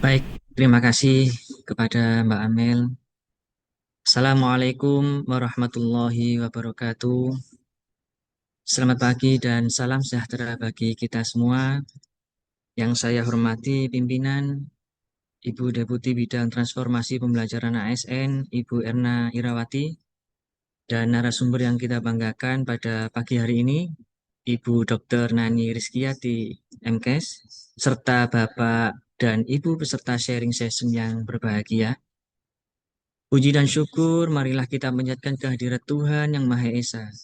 Baik, terima kasih kepada Mbak Amel. Assalamualaikum warahmatullahi wabarakatuh. Selamat pagi dan salam sejahtera bagi kita semua. Yang saya hormati pimpinan Ibu Deputi Bidang Transformasi Pembelajaran ASN, Ibu Erna Irawati, dan narasumber yang kita banggakan pada pagi hari ini, Ibu Dr. Nani Rizkyati, MKes, serta Bapak dan Ibu peserta sharing session yang berbahagia. Puji dan syukur, marilah kita menjadikan kehadirat Tuhan yang Maha Esa.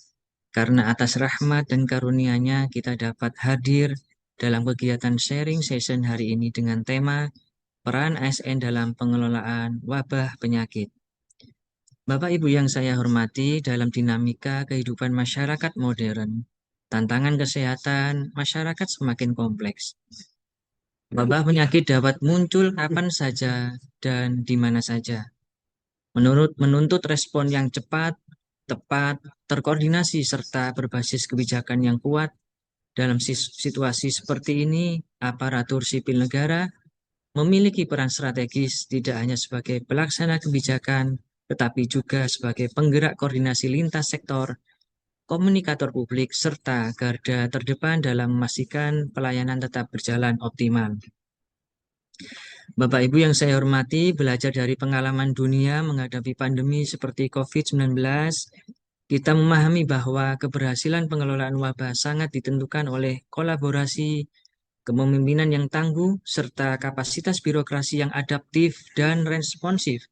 Karena atas rahmat dan karunia-Nya kita dapat hadir dalam kegiatan sharing session hari ini dengan tema peran ASN dalam pengelolaan wabah penyakit. Bapak Ibu yang saya hormati, dalam dinamika kehidupan masyarakat modern, tantangan kesehatan masyarakat semakin kompleks. Wabah penyakit dapat muncul kapan saja dan di mana saja. Menuntut respon yang cepat, tepat, terkoordinasi, serta berbasis kebijakan yang kuat. Dalam situasi seperti ini, aparatur sipil negara memiliki peran strategis tidak hanya sebagai pelaksana kebijakan, tetapi juga sebagai penggerak koordinasi lintas sektor, komunikator publik, serta garda terdepan dalam memastikan pelayanan tetap berjalan optimal. Bapak Ibu yang saya hormati, belajar dari pengalaman dunia menghadapi pandemi seperti COVID-19, kita memahami bahwa keberhasilan pengelolaan wabah sangat ditentukan oleh kolaborasi, kepemimpinan yang tangguh, serta kapasitas birokrasi yang adaptif dan responsif.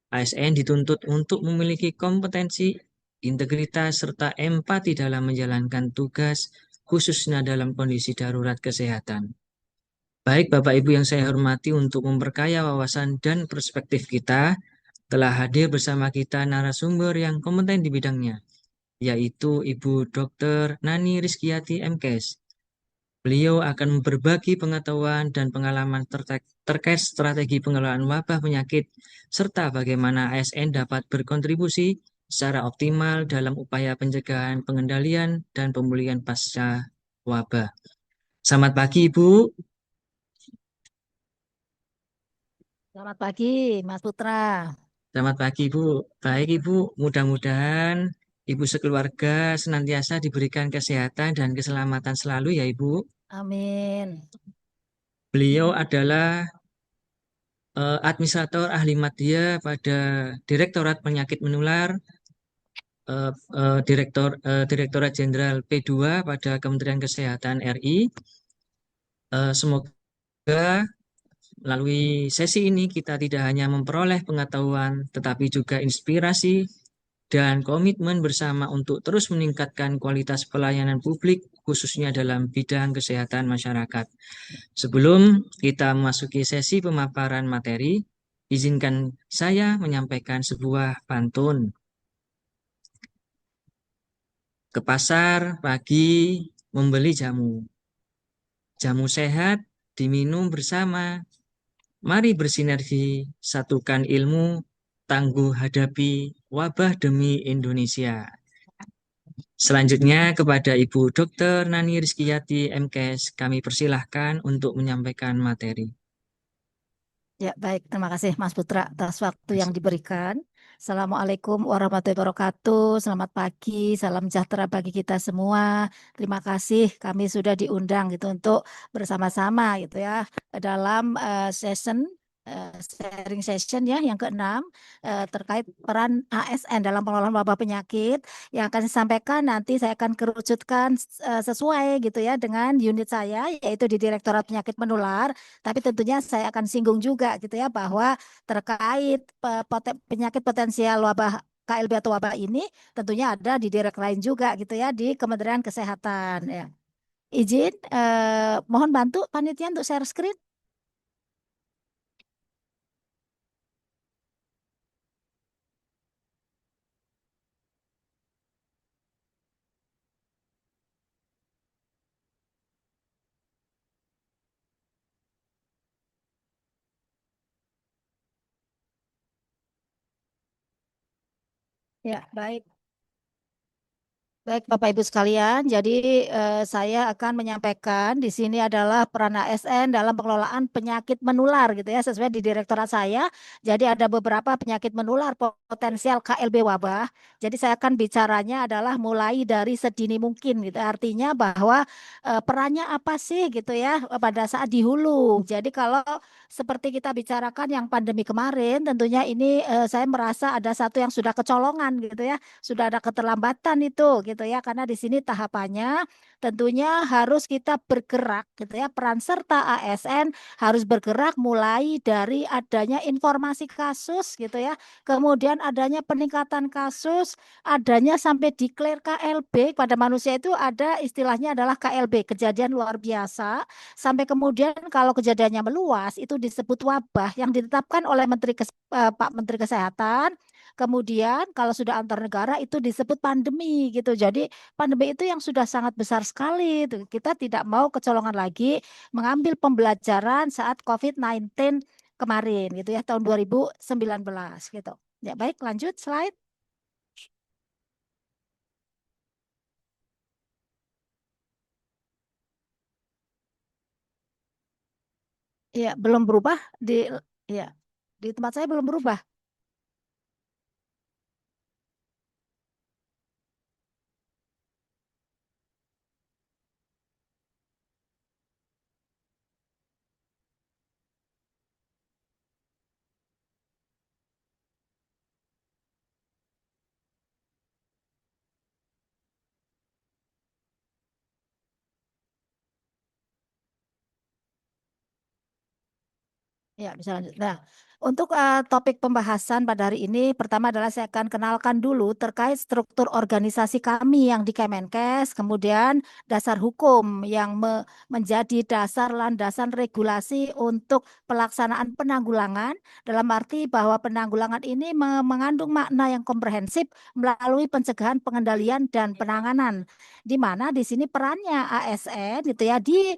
ASN dituntut untuk memiliki kompetensi, integritas, serta empati dalam menjalankan tugas, khususnya dalam kondisi darurat kesehatan. Baik Bapak Ibu yang saya hormati, untuk memperkaya wawasan dan perspektif kita, telah hadir bersama kita narasumber yang kompeten di bidangnya, yaitu Ibu Dr. Nani Rizkyati MKes. Beliau akan berbagi pengetahuan dan pengalaman terkait strategi pengelolaan wabah penyakit, serta bagaimana ASN dapat berkontribusi secara optimal dalam upaya pencegahan, pengendalian, dan pemulihan pasca wabah. Selamat pagi Ibu. Selamat pagi, Mas Putra. Selamat pagi Ibu. Baik Ibu, mudah-mudahan Ibu sekeluarga senantiasa diberikan kesehatan dan keselamatan selalu ya Ibu. Amin. Beliau adalah administrator ahli madya pada Direktorat Penyakit Menular, eh, Direktorat Jenderal P2 pada Kementerian Kesehatan RI. Semoga melalui sesi ini kita tidak hanya memperoleh pengetahuan, tetapi juga inspirasi dan komitmen bersama untuk terus meningkatkan kualitas pelayanan publik, khususnya dalam bidang kesehatan masyarakat. Sebelum kita memasuki sesi pemaparan materi, izinkan saya menyampaikan sebuah pantun. Ke pasar pagi membeli jamu. Jamu sehat diminum bersama. Mari bersinergi, satukan ilmu, tangguh hadapi wabah demi Indonesia. Selanjutnya kepada Ibu Dr. Nani Rizkyati MKes, kami persilahkan untuk menyampaikan materi. Ya, baik. Terima kasih, Mas Putra, atas waktu yang diberikan. Assalamualaikum warahmatullahi wabarakatuh. Selamat pagi, salam sejahtera bagi kita semua. Terima kasih kami sudah diundang gitu untuk bersama-sama gitu ya dalam sharing session ya yang keenam terkait peran ASN dalam pengelolaan wabah penyakit yang akan saya sampaikan nanti saya akan kerucutkan sesuai gitu ya dengan unit saya yaitu di Direktorat Penyakit Menular. Tapi tentunya saya akan singgung juga gitu ya bahwa terkait penyakit potensial wabah KLB atau wabah ini tentunya ada di direk lain juga gitu ya di Kementerian Kesehatan ya. Izin mohon bantu panitia untuk share screen. Ya, baik. Baik, Bapak Ibu sekalian, jadi saya akan menyampaikan di sini adalah peran ASN dalam pengelolaan penyakit menular gitu ya, sesuai di direktorat saya. Jadi ada beberapa penyakit menular potensial KLB wabah. Jadi saya akan bicaranya adalah mulai dari sedini mungkin gitu. Artinya bahwa perannya apa sih gitu ya pada saat di hulu. Jadi kalau seperti kita bicarakan yang pandemi kemarin, tentunya ini saya merasa ada satu yang sudah kecolongan gitu ya, sudah ada keterlambatan itu gitu ya, karena di sini tahapannya tentunya harus kita bergerak gitu ya, peran serta ASN harus bergerak mulai dari adanya informasi kasus gitu ya, kemudian adanya peningkatan kasus, adanya sampai declare KLB pada manusia. Itu ada istilahnya adalah KLB, kejadian luar biasa, sampai kemudian kalau kejadiannya meluas itu disebut wabah yang ditetapkan oleh Pak Menteri Kesehatan. Kemudian kalau sudah antar negara itu disebut pandemi gitu. Jadi pandemi itu yang sudah sangat besar sekali. Itu. Kita tidak mau kecolongan lagi mengambil pembelajaran saat COVID-19 kemarin gitu ya, tahun 2019 gitu. Ya baik, lanjut slide. Ya, belum berubah di ya, di tempat saya belum berubah. Ya, bisa lanjut. Nah, untuk topik pembahasan pada hari ini, pertama adalah saya akan kenalkan dulu terkait struktur organisasi kami yang di Kemenkes, kemudian dasar hukum yang menjadi dasar landasan regulasi untuk pelaksanaan penanggulangan, dalam arti bahwa penanggulangan ini mengandung makna yang komprehensif melalui pencegahan, pengendalian, dan penanganan, di mana di sini perannya ASN gitu ya di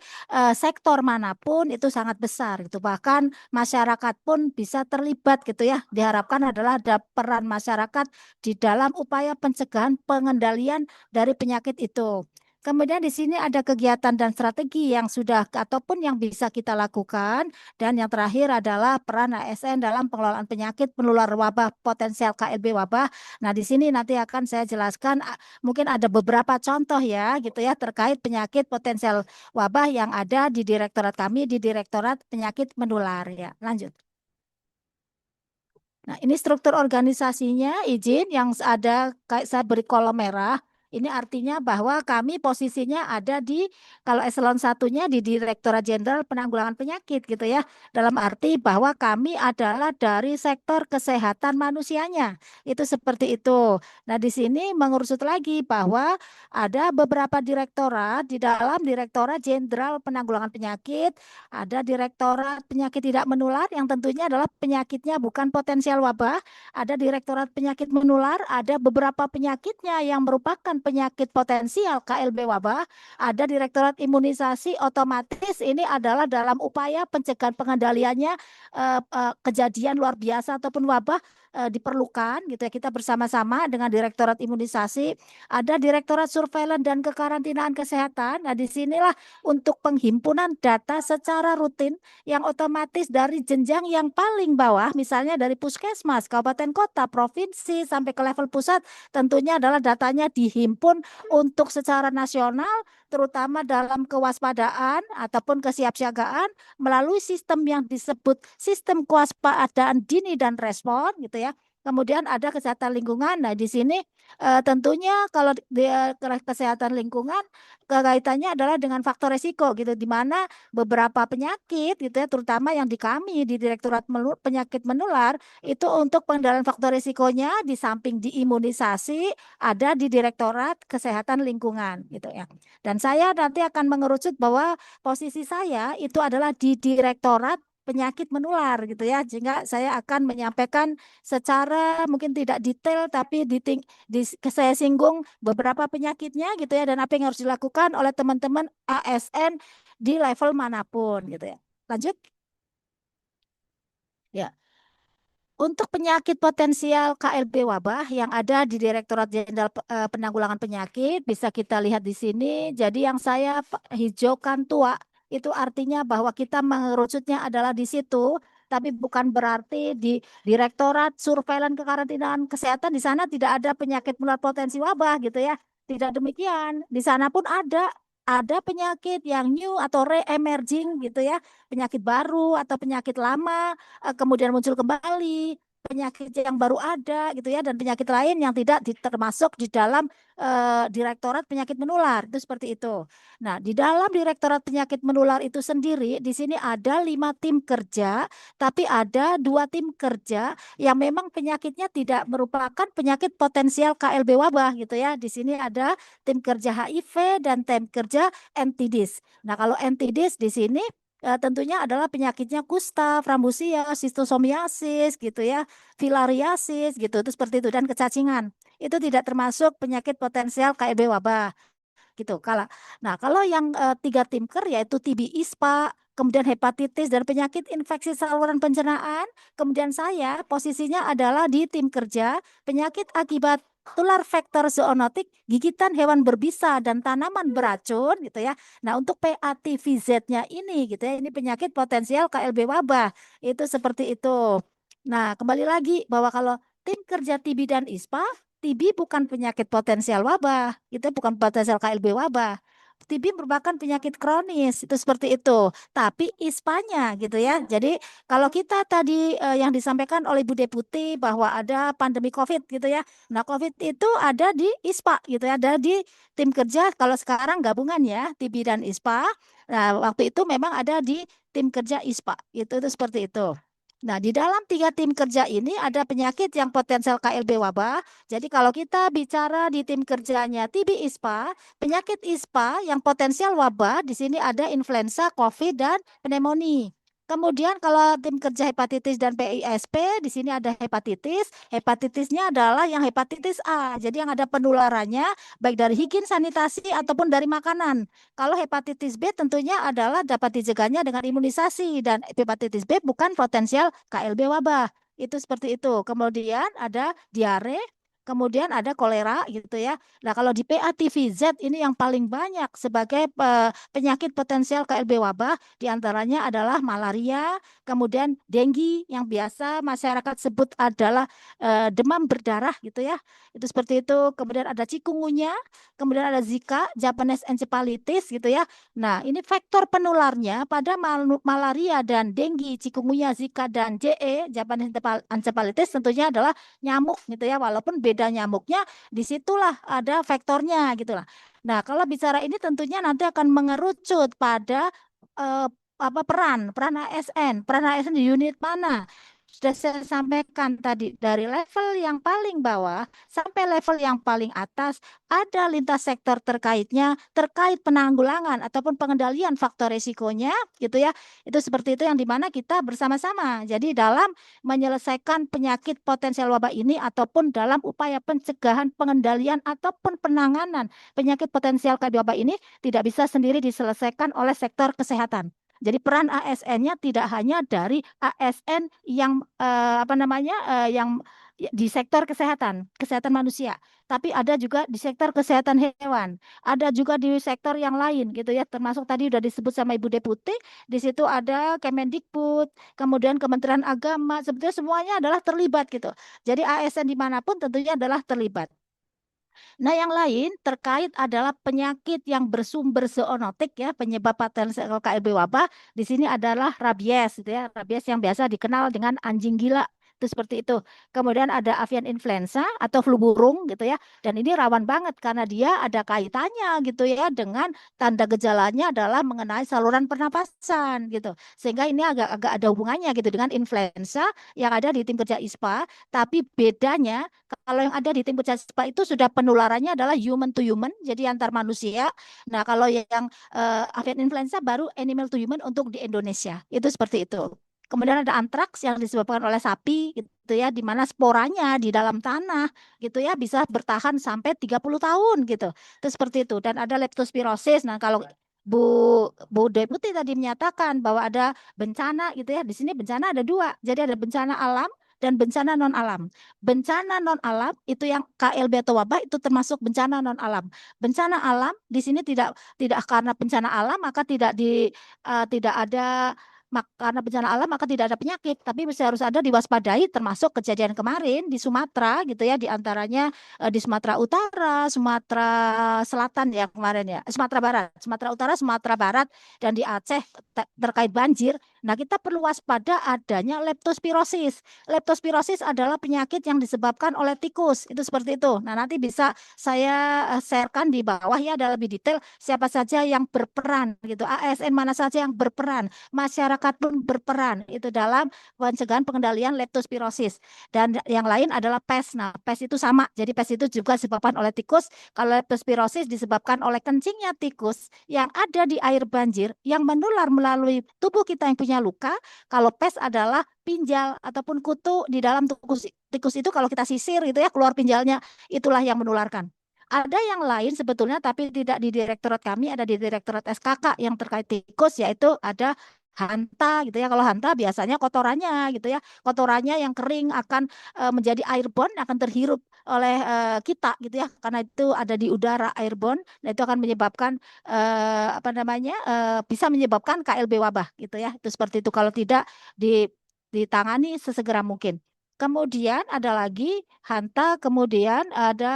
sektor manapun itu sangat besar gitu. Bahkan masyarakat pun bisa terlibat gitu ya. Diharapkan adalah ada peran masyarakat di dalam upaya pencegahan pengendalian dari penyakit itu. Kemudian di sini ada kegiatan dan strategi yang sudah ataupun yang bisa kita lakukan, dan yang terakhir adalah peran ASN dalam pengelolaan penyakit penular wabah potensial KLB wabah. Nah, di sini nanti akan saya jelaskan mungkin ada beberapa contoh ya gitu ya terkait penyakit potensial wabah yang ada di direktorat kami di Direktorat Penyakit Menular ya. Lanjut. Nah, ini struktur organisasinya izin yang ada kayak saya beri kolom merah. Ini artinya bahwa kami posisinya ada di kalau eselon satunya di Direktorat Jenderal Penanggulangan Penyakit gitu ya. Dalam arti bahwa kami adalah dari sektor kesehatan manusianya. Itu seperti itu. Nah, di sini mengerucut lagi bahwa ada beberapa direktorat di dalam Direktorat Jenderal Penanggulangan Penyakit, ada Direktorat Penyakit Tidak Menular yang tentunya adalah penyakitnya bukan potensial wabah. Ada Direktorat Penyakit Menular, ada beberapa penyakitnya yang merupakan penyakit potensial KLB wabah. Ada Direktorat Imunisasi otomatis ini adalah dalam upaya pencegahan pengendaliannya kejadian luar biasa ataupun wabah diperlukan gitu ya. Kita bersama-sama dengan Direktorat Imunisasi, ada Direktorat Surveillance dan Kekarantinaan Kesehatan. Nah, disinilah untuk penghimpunan data secara rutin yang otomatis dari jenjang yang paling bawah, misalnya dari puskesmas, kabupaten kota, provinsi, sampai ke level pusat, tentunya adalah datanya dihimpun untuk secara nasional, terutama dalam kewaspadaan ataupun kesiapsiagaan melalui sistem yang disebut sistem kewaspadaan dini dan respon gitu ya. Kemudian ada kesehatan lingkungan. Nah, di sini tentunya kalau di kesehatan lingkungan kaitannya adalah dengan faktor resiko gitu, di mana beberapa penyakit gitu ya, terutama yang di kami di Direktorat Penyakit Menular itu untuk pengendalian faktor resikonya di samping diimunisasi ada di Direktorat Kesehatan Lingkungan gitu ya. Dan saya nanti akan mengerucut bahwa posisi saya itu adalah di Direktorat Penyakit Menular gitu ya, sehingga saya akan menyampaikan secara mungkin tidak detail tapi saya singgung beberapa penyakitnya gitu ya, dan apa yang harus dilakukan oleh teman-teman ASN di level manapun gitu ya. Lanjut. Ya. Untuk penyakit potensial KLB wabah yang ada di Direktorat Jenderal Penanggulangan Penyakit bisa kita lihat di sini. Jadi yang saya hijaukan tua itu artinya bahwa kita mengerucutnya adalah di situ, tapi bukan berarti di Direktorat Surveillance Kekarantinaan Kesehatan di sana tidak ada penyakit menular potensi wabah gitu ya. Tidak demikian. Di sana pun ada penyakit yang new atau re-emerging gitu ya, penyakit baru atau penyakit lama kemudian muncul kembali, penyakit yang baru ada gitu ya, dan penyakit lain yang tidak termasuk di dalam Direktorat Penyakit Menular itu seperti itu. Nah, di dalam Direktorat Penyakit Menular itu sendiri di sini ada 5 tim kerja, tapi ada 2 tim kerja yang memang penyakitnya tidak merupakan penyakit potensial KLB wabah gitu ya. Di sini ada tim kerja HIV dan tim kerja NTDIS. Nah, kalau NTDIS di sini tentunya adalah penyakitnya kusta, frambusia, sistosomiasis gitu ya, filariasis gitu, itu seperti itu dan kecacingan. Itu tidak termasuk penyakit potensial KLB wabah gitu. Kalau yang 3 timker yaitu TB ISPA, kemudian hepatitis dan penyakit infeksi saluran pencernaan, kemudian saya posisinya adalah di tim kerja penyakit akibat tular vektor zoonotik, gigitan hewan berbisa dan tanaman beracun gitu ya. Nah, untuk PATVZ-nya ini gitu ya, ini penyakit potensial KLB wabah. Itu seperti itu. Nah, kembali lagi bahwa kalau tim kerja TB dan ISPA, TB bukan penyakit potensial wabah, itu bukan potensial KLB wabah. TB merupakan penyakit kronis, itu seperti itu. Tapi ISPA-nya gitu ya. Jadi kalau kita tadi yang disampaikan oleh Bu Deputi bahwa ada pandemi COVID gitu ya. Nah, COVID itu ada di ISPA gitu ya, ada di tim kerja. Kalau sekarang gabungan ya, TB dan ISPA. Nah, waktu itu memang ada di tim kerja ISPA. Itu seperti itu. Nah, di dalam 3 tim kerja ini ada penyakit yang potensial KLB wabah. Jadi kalau kita bicara di tim kerjanya TB ISPA, penyakit ISPA yang potensial wabah di sini ada influenza, COVID, dan pneumonia. Kemudian kalau tim kerja hepatitis dan PISP, di sini ada hepatitis. Hepatitisnya adalah yang hepatitis A. Jadi yang ada penularannya baik dari higien sanitasi ataupun dari makanan. Kalau hepatitis B tentunya adalah dapat dicegahnya dengan imunisasi dan hepatitis B bukan potensial KLB wabah. Itu seperti itu. Kemudian ada diare, kemudian ada kolera gitu ya. Nah, kalau di PATVZ ini yang paling banyak sebagai penyakit potensial KLB wabah diantaranya adalah malaria, kemudian denggi yang biasa masyarakat sebut adalah demam berdarah gitu ya. Itu seperti itu. Kemudian ada cikungunya, kemudian ada Zika, Japanese encephalitis gitu ya. Nah, ini faktor penularnya pada malaria dan denggi, cikungunya, Zika dan JE, Japanese encephalitis tentunya adalah nyamuk gitu ya. Walaupun beda nyamuknya, disitulah ada faktornya gitu lah. Nah, kalau bicara ini tentunya nanti akan mengerucut pada eh, apa peran ASN di unit mana? Sudah saya sampaikan tadi dari level yang paling bawah sampai level yang paling atas ada lintas sektor terkaitnya terkait penanggulangan ataupun pengendalian faktor risikonya gitu ya. Itu seperti itu yang dimana kita bersama-sama. Jadi dalam menyelesaikan penyakit potensial wabah ini ataupun dalam upaya pencegahan, pengendalian ataupun penanganan penyakit potensial wabah ini tidak bisa sendiri diselesaikan oleh sektor kesehatan. Jadi peran ASN-nya tidak hanya dari ASN yang yang di sektor kesehatan manusia, tapi ada juga di sektor kesehatan hewan, ada juga di sektor yang lain gitu ya, termasuk tadi sudah disebut sama Ibu Deputi, di situ ada Kemendikbud, kemudian Kementerian Agama, sebetulnya semuanya adalah terlibat gitu. Jadi ASN dimanapun tentunya adalah terlibat. Nah, yang lain terkait adalah penyakit yang bersumber zoonotik ya, penyebab potensial KLB wabah. Di sini adalah rabies gitu ya, rabies yang biasa dikenal dengan anjing gila. Itu seperti itu. Kemudian ada avian influenza atau flu burung gitu ya. Dan ini rawan banget karena dia ada kaitannya gitu ya dengan tanda gejalanya adalah mengenai saluran pernapasan gitu. Sehingga ini agak-agak ada hubungannya gitu dengan influenza yang ada di tim kerja ISPA, tapi bedanya kalau yang ada di tim kerja ISPA itu sudah penularannya adalah human to human, jadi antar manusia. Nah, kalau yang avian influenza baru animal to human untuk di Indonesia. Itu seperti itu. Kemudian ada antraks yang disebabkan oleh sapi gitu ya, di mana sporanya di dalam tanah gitu ya bisa bertahan sampai 30 tahun gitu. Itu seperti itu. Dan ada leptospirosis. Nah, kalau Bu Bu Deputi tadi menyatakan bahwa ada bencana gitu ya. Di sini bencana ada dua. Jadi ada bencana alam dan bencana non alam. Bencana non alam itu yang KLB atau wabah itu termasuk bencana non alam. Bencana alam di sini tidak karena bencana alam maka tidak ada karena bencana alam maka tidak ada penyakit, tapi harus ada diwaspadai termasuk kejadian kemarin di Sumatera gitu ya, di antaranya di Sumatera Utara, Sumatera Selatan ya kemarin ya, Sumatera Barat, Sumatera Utara, Sumatera Barat dan di Aceh terkait banjir. Nah, kita perlu waspada adanya leptospirosis. Leptospirosis adalah penyakit yang disebabkan oleh tikus. Itu seperti itu. Nah, nanti bisa saya sharekan di bawah ya ada lebih detail siapa saja yang berperan gitu. ASN mana saja yang berperan. Masyarakat pun berperan itu dalam pencegahan pengendalian leptospirosis. Dan yang lain adalah pes. Nah, pes itu sama. Jadi pes itu juga disebabkan oleh tikus. Kalau leptospirosis disebabkan oleh kencingnya tikus yang ada di air banjir yang menular melalui tubuh kita yang punya luka. Kalau pes adalah pinjal ataupun kutu di dalam tikus. Tikus itu kalau kita sisir itu ya keluar pinjalnya, itulah yang menularkan. Ada yang lain sebetulnya tapi tidak di direktorat kami, ada di direktorat SKK yang terkait tikus yaitu ada hanta gitu ya. Kalau hanta biasanya kotorannya gitu ya. Kotorannya yang kering akan menjadi airborne, akan terhirup oleh kita gitu ya. Karena itu ada di udara airborne, nah itu akan menyebabkan apa namanya bisa menyebabkan KLB wabah gitu ya. Itu seperti itu kalau tidak ditangani sesegera mungkin. Kemudian ada lagi hanta, kemudian ada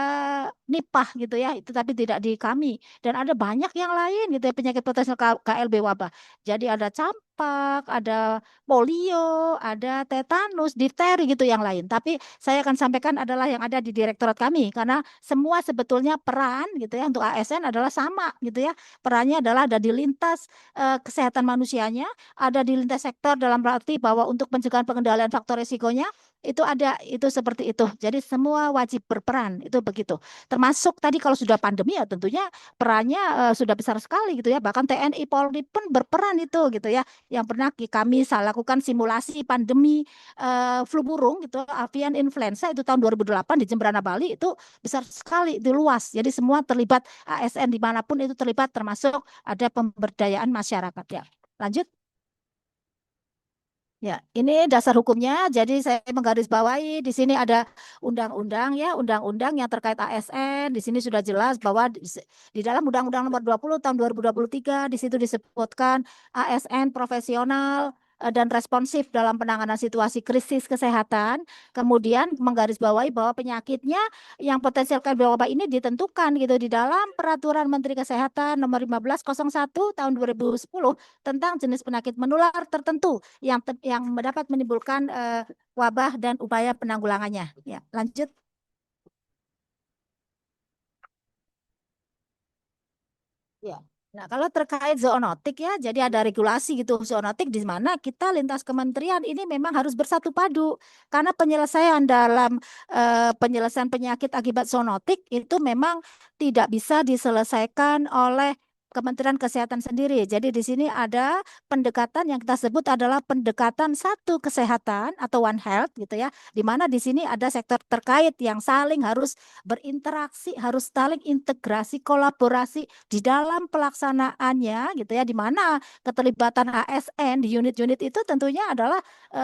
nipah gitu ya, itu tapi tidak di kami. Dan ada banyak yang lain gitu ya, penyakit potensial KLB wabah. Jadi ada campak, ada polio, ada tetanus, difteri gitu yang lain. Tapi saya akan sampaikan adalah yang ada di direktorat kami karena semua sebetulnya peran gitu ya untuk ASN adalah sama gitu ya. Perannya adalah ada di lintas kesehatan manusianya, ada di lintas sektor dalam berarti bahwa untuk pencegahan pengendalian faktor risikonya itu ada itu seperti itu. Jadi semua wajib berperan itu begitu. Termasuk tadi kalau sudah pandemi ya tentunya perannya sudah besar sekali gitu ya. Bahkan TNI Polri pun berperan itu gitu ya. Yang pernah kami lakukan simulasi pandemi flu burung gitu, avian influenza itu tahun 2008 di Jemberana Bali itu besar sekali, itu luas. Jadi semua terlibat ASN dimanapun itu terlibat termasuk ada pemberdayaan masyarakat ya. Lanjut. Ya, ini dasar hukumnya. Jadi saya menggarisbawahi di sini ada undang-undang ya, undang-undang yang terkait ASN. Di sini sudah jelas bahwa di dalam Undang-Undang Nomor 20 Tahun 2023 di situ disebutkan ASN profesional dan responsif dalam penanganan situasi krisis kesehatan. Kemudian menggarisbawahi bahwa penyakitnya yang potensial wabah ini ditentukan gitu di dalam Peraturan Menteri Kesehatan Nomor 1501 Tahun 2010 tentang jenis penyakit menular tertentu yang dapat menimbulkan wabah dan upaya penanggulangannya. Ya, lanjut. Ya. Nah, kalau terkait zoonotik ya, jadi ada regulasi gitu zoonotik di mana kita lintas kementerian ini memang harus bersatu padu karena penyelesaian dalam penyelesaian penyakit akibat zoonotik itu memang tidak bisa diselesaikan oleh Kementerian Kesehatan sendiri. Jadi di sini ada pendekatan yang kita sebut adalah pendekatan satu kesehatan atau One Health gitu ya, di mana di sini ada sektor terkait yang saling harus berinteraksi, harus saling integrasi, kolaborasi di dalam pelaksanaannya gitu ya, di mana keterlibatan ASN di unit-unit itu tentunya adalah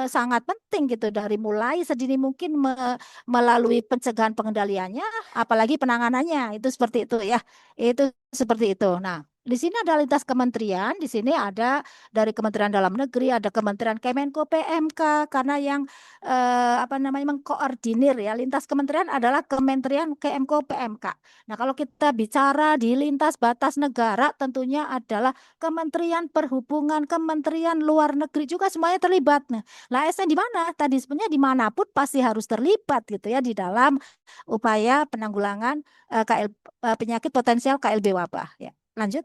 sangat penting gitu dari mulai sedini mungkin melalui pencegahan pengendaliannya, apalagi penanganannya itu seperti itu ya, itu seperti itu. Nah, di sini ada lintas kementerian, di sini ada dari Kementerian Dalam Negeri, ada Kementerian Kemenko PMK, karena yang apa namanya mengkoordinir ya lintas kementerian adalah Kementerian Kemko PMK. Nah, kalau kita bicara di lintas batas negara tentunya adalah Kementerian Perhubungan, Kementerian Luar Negeri juga semuanya terlibat. Nah, ASN di mana? Tadi sebenarnya dimanapun pasti harus terlibat gitu ya di dalam upaya penanggulangan penyakit potensial KLB wabah. Ya, lanjut.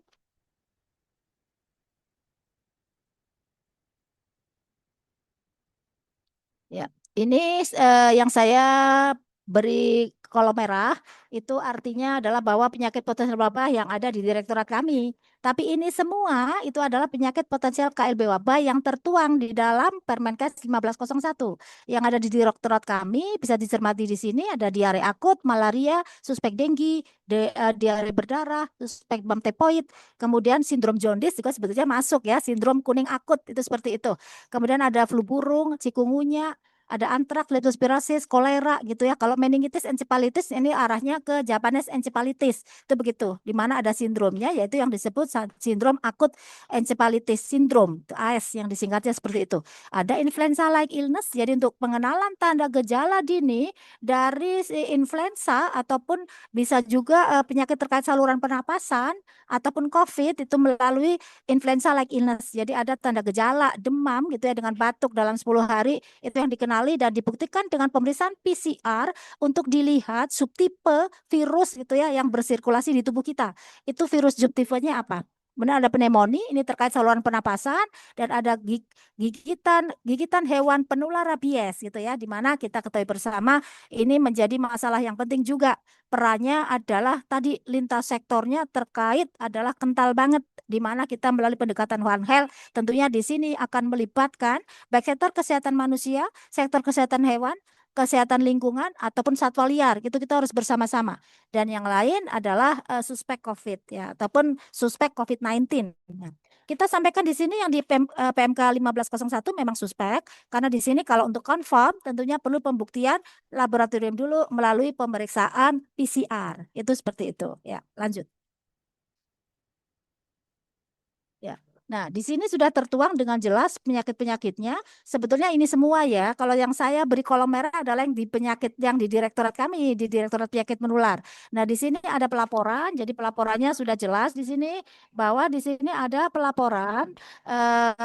Ya, ini yang saya beri kolom merah itu artinya adalah bahwa penyakit potensial wabah yang ada di direktorat kami. Tapi ini semua itu adalah penyakit potensial KLB wabah yang tertuang di dalam Permenkes 1501 yang ada di direktorat kami. Bisa dicermati di sini ada diare akut, malaria, suspek denggi, diare berdarah, suspek bam tepoid, kemudian sindrom jaundice juga sebetulnya masuk ya, sindrom kuning akut itu seperti itu. Kemudian ada flu burung, cikungunya, ada antraks, leptospirosis, kolera gitu ya. Kalau meningitis, encephalitis ini arahnya ke Japanese encephalitis. Itu begitu. Di mana ada sindromnya yaitu yang disebut sindrom akut encephalitis syndrome, itu AS yang disingkatnya seperti itu. Ada influenza like illness. Jadi untuk pengenalan tanda gejala dini dari si influenza ataupun bisa juga penyakit terkait saluran pernapasan ataupun COVID itu melalui influenza like illness. Jadi ada tanda gejala demam gitu ya dengan batuk dalam 10 hari itu yang dikenali dan dibuktikan dengan pemeriksaan PCR untuk dilihat subtipe virus gitu ya yang bersirkulasi di tubuh kita. Itu virus subtipenya apa? Benar ada pneumonia ini terkait saluran pernapasan dan ada gigitan hewan penular rabies gitu ya di mana kita ketahui bersama ini menjadi masalah yang penting juga. Perannya adalah tadi lintas sektornya terkait adalah kental banget di mana kita melalui pendekatan One Health tentunya di sini akan melibatkan baik sektor kesehatan manusia, sektor kesehatan hewan, kesehatan lingkungan ataupun satwa liar. Itu kita harus bersama-sama. Dan yang lain adalah suspek COVID ya ataupun suspek COVID-19. Nah, kita sampaikan di sini yang di PMK 1501 memang suspek karena di sini kalau untuk confirm tentunya perlu pembuktian laboratorium dulu melalui pemeriksaan PCR. Itu seperti itu. Ya, lanjut. Ya. Nah, di sini sudah tertuang dengan jelas penyakit-penyakitnya. Sebetulnya ini semua ya. Kalau yang saya beri kolom merah adalah yang di penyakit yang di direktorat kami, di Direktorat Penyakit Menular. Nah, di sini ada pelaporan. Jadi pelaporannya sudah jelas di sini bahwa di sini ada pelaporan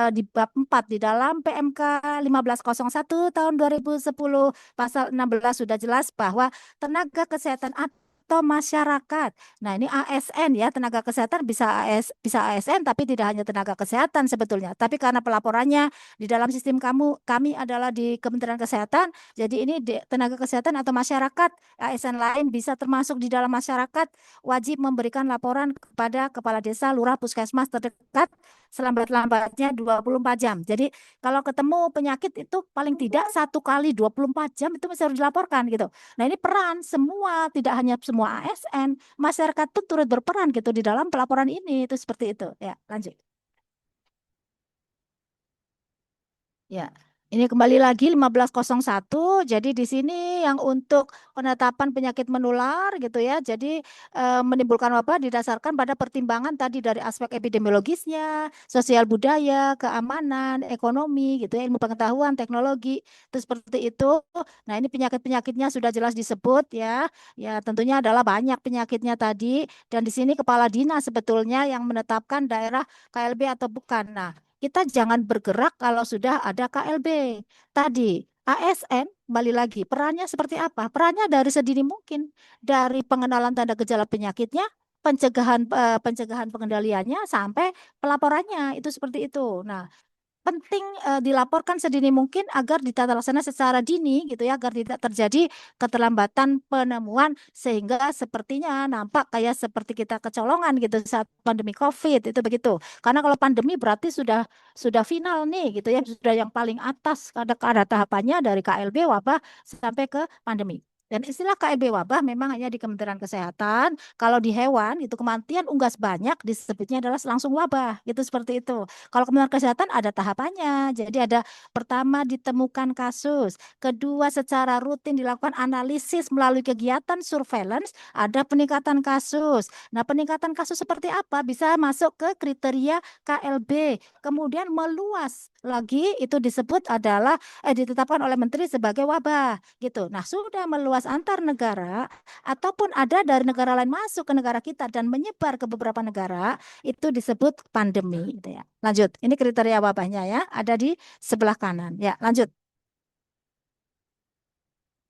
di bab 4 di dalam PMK 1501 tahun 2010 pasal 16 sudah jelas bahwa tenaga kesehatan atau masyarakat. Nah, ini ASN ya, tenaga kesehatan bisa ASN tapi tidak hanya tenaga kesehatan sebetulnya. Tapi karena pelaporannya di dalam sistem kami adalah di Kementerian Kesehatan, jadi ini tenaga kesehatan atau masyarakat ASN lain bisa termasuk di dalam masyarakat wajib memberikan laporan kepada kepala desa, lurah, puskesmas terdekat selambat-lambatnya 24 jam. Jadi kalau ketemu penyakit itu paling tidak 1 kali 24 jam itu masih harus dilaporkan gitu. Nah, ini peran semua, tidak hanya semua ASN, masyarakat pun turut berperan gitu di dalam pelaporan ini, itu seperti itu. Ya, lanjut. Ya, ini kembali lagi 1501. Jadi di sini yang untuk penetapan penyakit menular gitu ya. Jadi menimbulkan wabah didasarkan pada pertimbangan tadi dari aspek epidemiologisnya, sosial budaya, keamanan, ekonomi gitu ya, ilmu pengetahuan, teknologi. Itu seperti itu. Nah, ini penyakit-penyakitnya sudah jelas disebut ya. Ya, tentunya adalah banyak penyakitnya tadi dan di sini kepala dinas sebetulnya yang menetapkan daerah KLB atau bukan. Nah, kita jangan bergerak kalau sudah ada KLB. Tadi ASN kembali lagi perannya seperti apa? Perannya dari sedini mungkin dari pengenalan tanda gejala penyakitnya, pencegahan pengendaliannya sampai pelaporannya itu seperti itu. Nah, penting dilaporkan sedini mungkin agar ditata laksana secara dini gitu ya agar tidak terjadi keterlambatan penemuan sehingga sepertinya nampak kayak seperti kita kecolongan gitu saat pandemi COVID itu begitu. Karena kalau pandemi berarti sudah final nih gitu ya sudah yang paling atas ada tahapannya dari KLB wabah sampai ke pandemi. Dan istilah KLB wabah memang hanya di Kementerian Kesehatan. Kalau di hewan itu kematian unggas banyak disebutnya adalah langsung wabah gitu seperti itu. Kalau Kementerian Kesehatan ada tahapannya. Jadi ada pertama ditemukan kasus, kedua secara rutin dilakukan analisis melalui kegiatan surveillance, ada peningkatan kasus. Nah, peningkatan kasus seperti apa? Bisa masuk ke kriteria KLB. Kemudian meluas lagi itu disebut adalah ditetapkan oleh menteri sebagai wabah gitu. Nah, sudah meluas antar negara ataupun ada dari negara lain masuk ke negara kita dan menyebar ke beberapa negara itu disebut pandemi gitu ya. Lanjut. Ini kriteria wabahnya ya, ada di sebelah kanan. Ya, lanjut.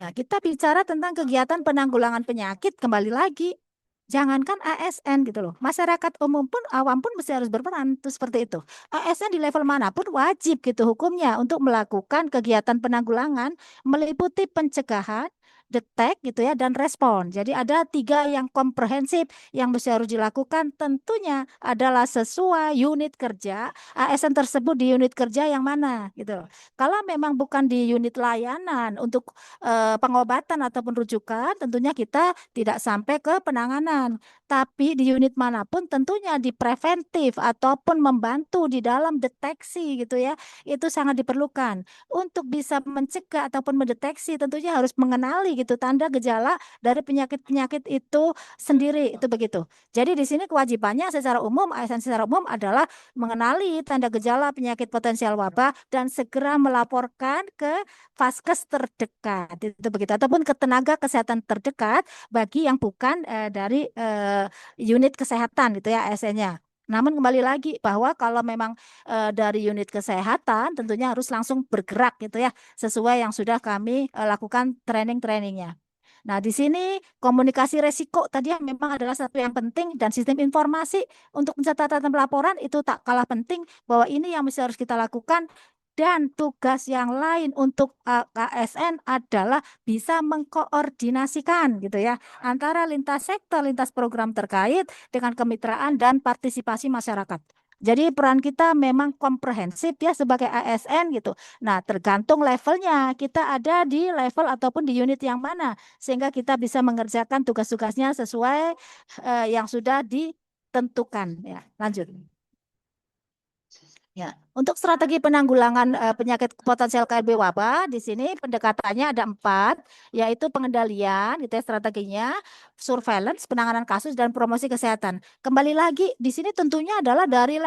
Nah, kita bicara tentang kegiatan penanggulangan penyakit kembali lagi. Jangankan ASN gitu loh. Masyarakat umum pun awam pun mesti harus berperan tuh seperti itu. ASN di level manapun wajib gitu hukumnya untuk melakukan kegiatan penanggulangan meliputi pencegahan detect gitu ya, dan respon. Jadi ada 3 yang komprehensif yang mesti harus dilakukan, tentunya adalah sesuai unit kerja ASN tersebut di unit kerja yang mana gitu. Kalau memang bukan di unit layanan untuk pengobatan ataupun rujukan, tentunya kita tidak sampai ke penanganan. Tapi di unit manapun tentunya di preventif ataupun membantu di dalam deteksi gitu ya, itu sangat diperlukan. Untuk bisa mencegah ataupun mendeteksi tentunya harus mengenali gitu tanda gejala dari penyakit-penyakit itu sendiri, itu begitu. Jadi di sini kewajibannya secara umum, ASN secara umum adalah mengenali tanda gejala penyakit potensial wabah dan segera melaporkan ke vaskes terdekat, itu begitu, ataupun ke tenaga kesehatan terdekat bagi yang bukan dari unit kesehatan gitu ya ASN-nya. Namun kembali lagi bahwa kalau memang dari unit kesehatan tentunya harus langsung bergerak gitu ya sesuai yang sudah kami lakukan training-trainingnya. Nah, di sini komunikasi resiko tadi yang memang adalah satu yang penting, dan sistem informasi untuk pencatatan pelaporan itu tak kalah penting, bahwa ini yang mesti harus kita lakukan. Dan tugas yang lain untuk KSN adalah bisa mengkoordinasikan gitu ya antara lintas sektor, lintas program terkait dengan kemitraan dan partisipasi masyarakat. Jadi peran kita memang komprehensif ya sebagai ASN gitu. Nah, tergantung levelnya, kita ada di level ataupun di unit yang mana, sehingga kita bisa mengerjakan tugas-tugasnya sesuai yang sudah ditentukan ya. Lanjut. Ya, untuk strategi penanggulangan penyakit potensial KLB wabah, di sini pendekatannya ada 4, yaitu pengendalian, gitu ya, strateginya, surveillance, penanganan kasus, dan promosi kesehatan. Kembali lagi, di sini tentunya adalah dari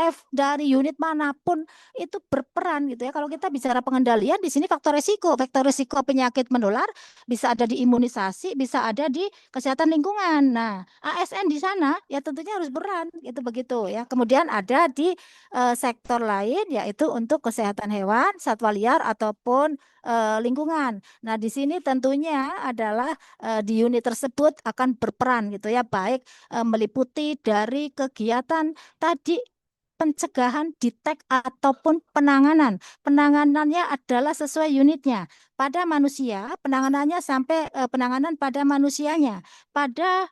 unit manapun itu berperan, gitu ya. Kalau kita bicara pengendalian, di sini faktor resiko penyakit menular bisa ada di imunisasi, bisa ada di kesehatan lingkungan. Nah, ASN di sana ya tentunya harus berperan, gitu begitu ya. Kemudian ada di sektor lain yaitu untuk kesehatan hewan, satwa liar ataupun lingkungan. Nah, di sini tentunya adalah di unit tersebut akan berperan gitu ya, baik meliputi dari kegiatan tadi pencegahan, detek ataupun penanganan. Penanganannya adalah sesuai unitnya. Pada manusia, penanganannya sampai penanganan pada manusianya. Pada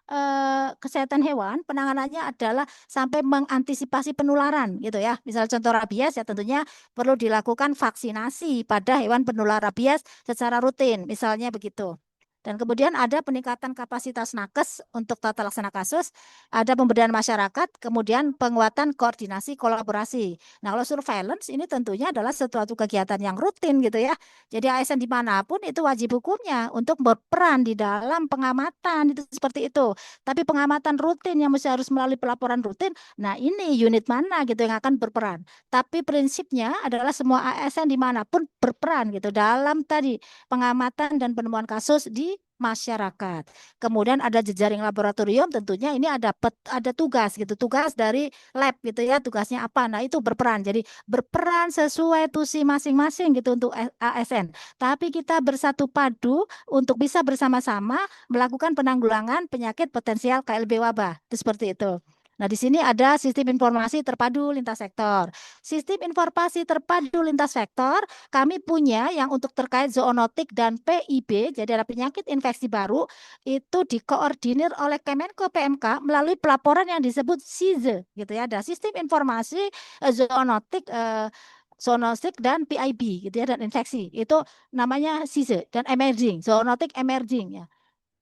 kesehatan hewan, penanganannya adalah sampai mengantisipasi penularan gitu ya. Misal contoh rabies ya tentunya perlu dilakukan vaksinasi pada hewan penular rabies secara rutin, misalnya begitu. Dan kemudian ada peningkatan kapasitas nakes untuk tata laksana kasus, ada pemberdayaan masyarakat, kemudian penguatan koordinasi kolaborasi. Nah, kalau surveillance ini tentunya adalah suatu kegiatan yang rutin gitu ya. Jadi ASN dimanapun itu wajib hukumnya untuk berperan di dalam pengamatan, itu seperti itu. Tapi pengamatan rutin yang mesti harus melalui pelaporan rutin, nah ini unit mana gitu yang akan berperan. Tapi prinsipnya adalah semua ASN dimanapun berperan gitu dalam tadi pengamatan dan penemuan kasus di masyarakat. Kemudian ada jejaring laboratorium, tentunya ini ada tugas gitu, tugas dari lab gitu ya, tugasnya apa. Nah, itu berperan. Jadi berperan sesuai tusi masing-masing gitu untuk ASN. Tapi kita bersatu padu untuk bisa bersama-sama melakukan penanggulangan penyakit potensial KLB wabah. Itu seperti itu. Nah, di sini ada sistem informasi terpadu lintas sektor. Sistem informasi terpadu lintas sektor kami punya yang untuk terkait zoonotik dan PIB, jadi ada penyakit infeksi baru, itu dikoordinir oleh Kemenko PMK melalui pelaporan yang disebut SIZE, gitu ya. Ada sistem informasi zoonotik dan PIB, gitu ya, dan infeksi. Itu namanya SIZE dan emerging, zoonotik emerging ya.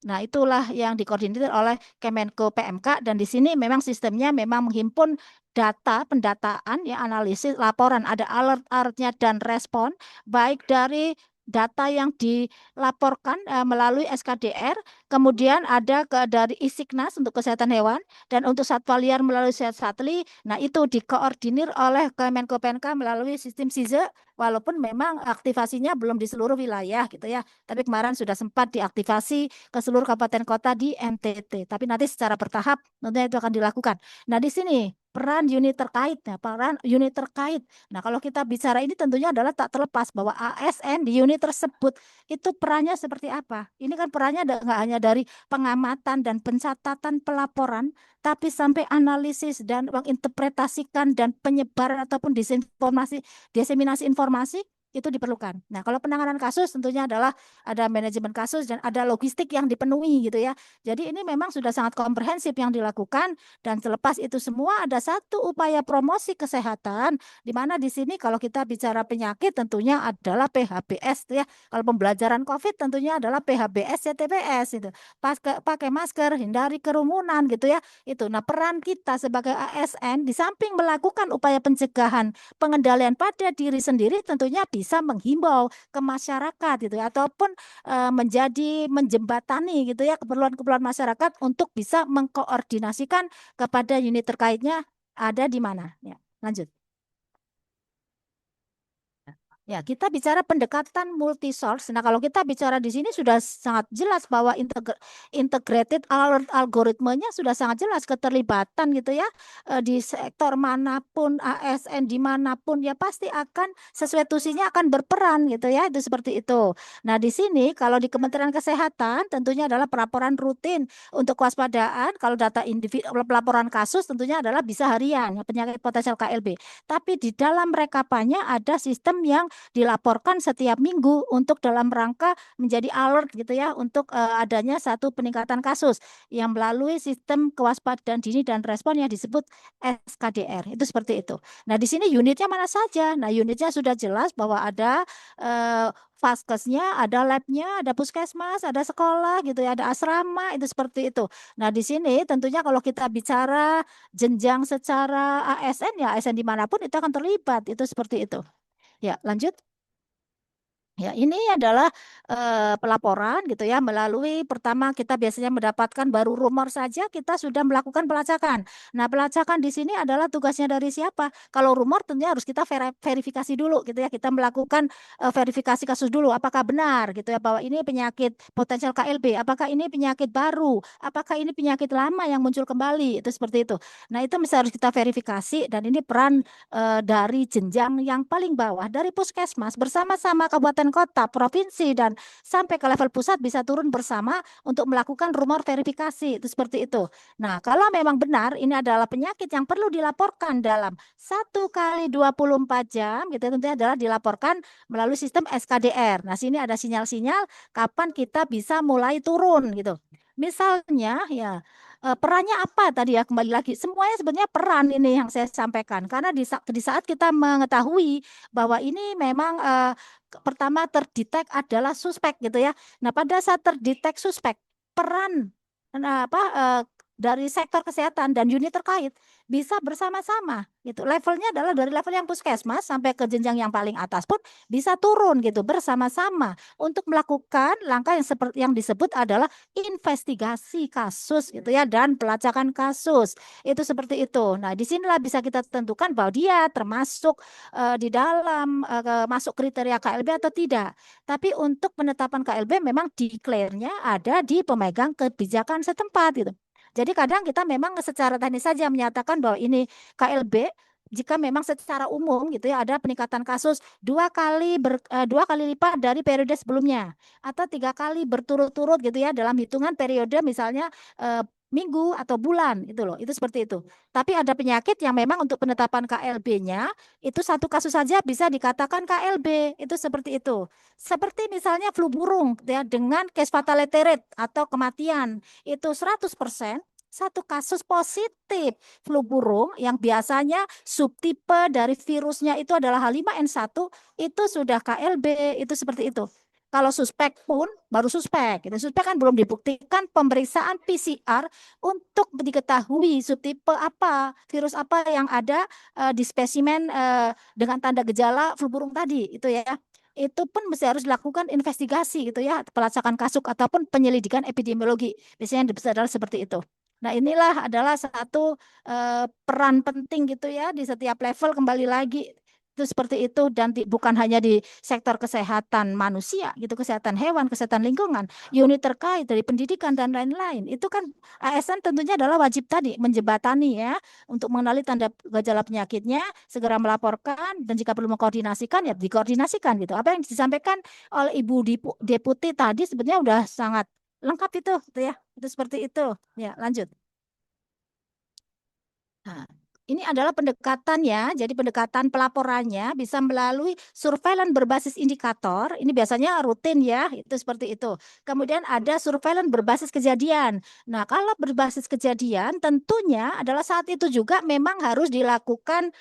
Nah, itulah yang dikoordinir oleh Kemenko PMK, dan di sini memang sistemnya memang menghimpun data, pendataan, ya, analisis, laporan, ada alert-alertnya dan respon, baik dari data yang dilaporkan melalui SKDR, kemudian ada dari Isiknas untuk kesehatan hewan, dan untuk satwa liar melalui Sehat Satli. Nah, itu dikoordinir oleh Kemenko PMK melalui sistem SIZE, walaupun memang aktivasinya belum di seluruh wilayah gitu ya. Tapi kemarin sudah sempat diaktifasi ke seluruh kabupaten kota di NTT. Tapi nanti secara bertahap tentunya itu akan dilakukan. Nah, di sini peran unit terkait, ya, peran unit terkait. Nah, kalau kita bicara ini tentunya adalah tak terlepas bahwa ASN di unit tersebut itu perannya seperti apa. Ini kan perannya nggak hanya dari pengamatan dan pencatatan pelaporan, tapi sampai analisis dan menginterpretasikan dan penyebaran ataupun disinformasi, diseminasi informasi itu diperlukan. Nah, kalau penanganan kasus tentunya adalah ada manajemen kasus dan ada logistik yang dipenuhi gitu ya. Jadi ini memang sudah sangat komprehensif yang dilakukan dan terlepas itu semua ada satu upaya promosi kesehatan di mana di sini kalau kita bicara penyakit tentunya adalah PHBS ya. Kalau pembelajaran COVID tentunya adalah PHBS ya TPS itu. Pakai masker, hindari kerumunan gitu ya. Itu. Nah, peran kita sebagai ASN di samping melakukan upaya pencegahan pengendalian pada diri sendiri tentunya bisa menghimbau ke masyarakat gitu ya, ataupun menjadi menjembatani gitu ya keperluan-keperluan masyarakat untuk bisa mengkoordinasikan kepada unit terkaitnya ada di mana. Ya, lanjut. Ya, kita bicara pendekatan multi source. Nah, kalau kita bicara di sini sudah sangat jelas bahwa integrated algoritmenya sudah sangat jelas keterlibatan gitu ya di sektor manapun ASN dimanapun ya pasti akan sesuai tusinya akan berperan gitu ya itu seperti itu. Nah, di sini kalau di Kementerian Kesehatan tentunya adalah pelaporan rutin untuk kewaspadaan. Kalau data individu pelaporan kasus tentunya adalah bisa harian ya, penyakit potensial KLB. Tapi di dalam rekapannya ada sistem yang dilaporkan setiap minggu untuk dalam rangka menjadi alert gitu ya untuk adanya satu peningkatan kasus yang melalui sistem kewaspadaan dini dan respon yang disebut SKDR. Itu seperti itu. Nah, di sini unitnya mana saja? Nah, unitnya sudah jelas bahwa ada Vaskesnya, ada labnya, ada puskesmas, ada sekolah gitu ya, ada asrama itu seperti itu. Nah, di sini tentunya kalau kita bicara jenjang secara ASN ya ASN dimanapun itu akan terlibat itu seperti itu. Ya, lanjut. Ya, ini adalah pelaporan gitu ya melalui pertama kita biasanya mendapatkan baru rumor saja kita sudah melakukan pelacakan. Nah, pelacakan di sini adalah tugasnya dari siapa? Kalau rumor tentunya harus kita verifikasi dulu gitu ya. Kita melakukan verifikasi kasus dulu apakah benar gitu ya bahwa ini penyakit potensial KLB, apakah ini penyakit baru, apakah ini penyakit lama yang muncul kembali, itu seperti itu. Nah, itu mesti harus kita verifikasi dan ini peran dari jenjang yang paling bawah dari puskesmas bersama-sama kabupaten kota, provinsi dan sampai ke level pusat bisa turun bersama untuk melakukan rumor verifikasi itu seperti itu. Nah, kalau memang benar ini adalah penyakit yang perlu dilaporkan dalam 1 kali 24 jam gitu tentunya adalah dilaporkan melalui sistem SKDR. Nah, sini ada sinyal-sinyal kapan kita bisa mulai turun gitu. Misalnya ya perannya apa tadi ya kembali lagi semuanya sebenarnya peran ini yang saya sampaikan karena di saat kita mengetahui bahwa ini memang pertama terdetek adalah suspek gitu ya. Nah, pada saat terdetek suspek peran apa dari sektor kesehatan dan unit terkait bisa bersama-sama gitu. Levelnya adalah dari level yang puskesmas sampai ke jenjang yang paling atas pun bisa turun gitu bersama-sama untuk melakukan langkah yang seperti yang disebut adalah investigasi kasus gitu ya dan pelacakan kasus. Itu seperti itu. Nah, disinilah bisa kita tentukan bahwa dia termasuk di dalam masuk kriteria KLB atau tidak. Tapi untuk penetapan KLB memang declare-nya ada di pemegang kebijakan setempat gitu. Jadi kadang kita memang secara teknis saja menyatakan bahwa ini KLB jika memang secara umum gitu ya ada peningkatan kasus 2 kali lipat dari periode sebelumnya atau 3 kali berturut-turut gitu ya dalam hitungan periode misalnya eh, minggu atau bulan itu loh itu seperti itu. Tapi ada penyakit yang memang untuk penetapan KLB-nya itu satu kasus saja bisa dikatakan KLB itu seperti itu. Seperti misalnya flu burung ya dengan case fatality rate atau kematian itu 100%. Satu kasus positif flu burung yang biasanya subtipe dari virusnya itu adalah H5N1 itu sudah KLB itu seperti itu. Kalau suspek pun baru suspek. Itu suspek kan belum dibuktikan pemeriksaan PCR untuk diketahui subtipe apa, virus apa yang ada di spesimen dengan tanda gejala flu burung tadi itu ya. Itu pun mesti harus dilakukan investigasi gitu ya, pelacakan kasus ataupun penyelidikan epidemiologi. Biasanya yang adalah seperti itu. Nah, inilah adalah satu peran penting gitu ya di setiap level kembali lagi itu seperti itu dan bukan hanya di sektor kesehatan manusia gitu, kesehatan hewan, kesehatan lingkungan, unit terkait dari pendidikan dan lain-lain. Itu kan ASN tentunya adalah wajib tadi menjembatani ya untuk mengenali tanda gejala penyakitnya, segera melaporkan dan jika perlu mengkoordinasikan ya dikoordinasikan gitu. Apa yang disampaikan oleh Ibu Deputi tadi sebenarnya udah sangat lengkap itu gitu ya. Itu seperti itu. Ya, lanjut. Nah. Ini adalah pendekatannya, jadi pendekatan pelaporannya bisa melalui surveillance berbasis indikator. Ini biasanya rutin ya, itu seperti itu. Kemudian ada surveillance berbasis kejadian. Nah, kalau berbasis kejadian tentunya adalah saat itu juga memang harus dilakukan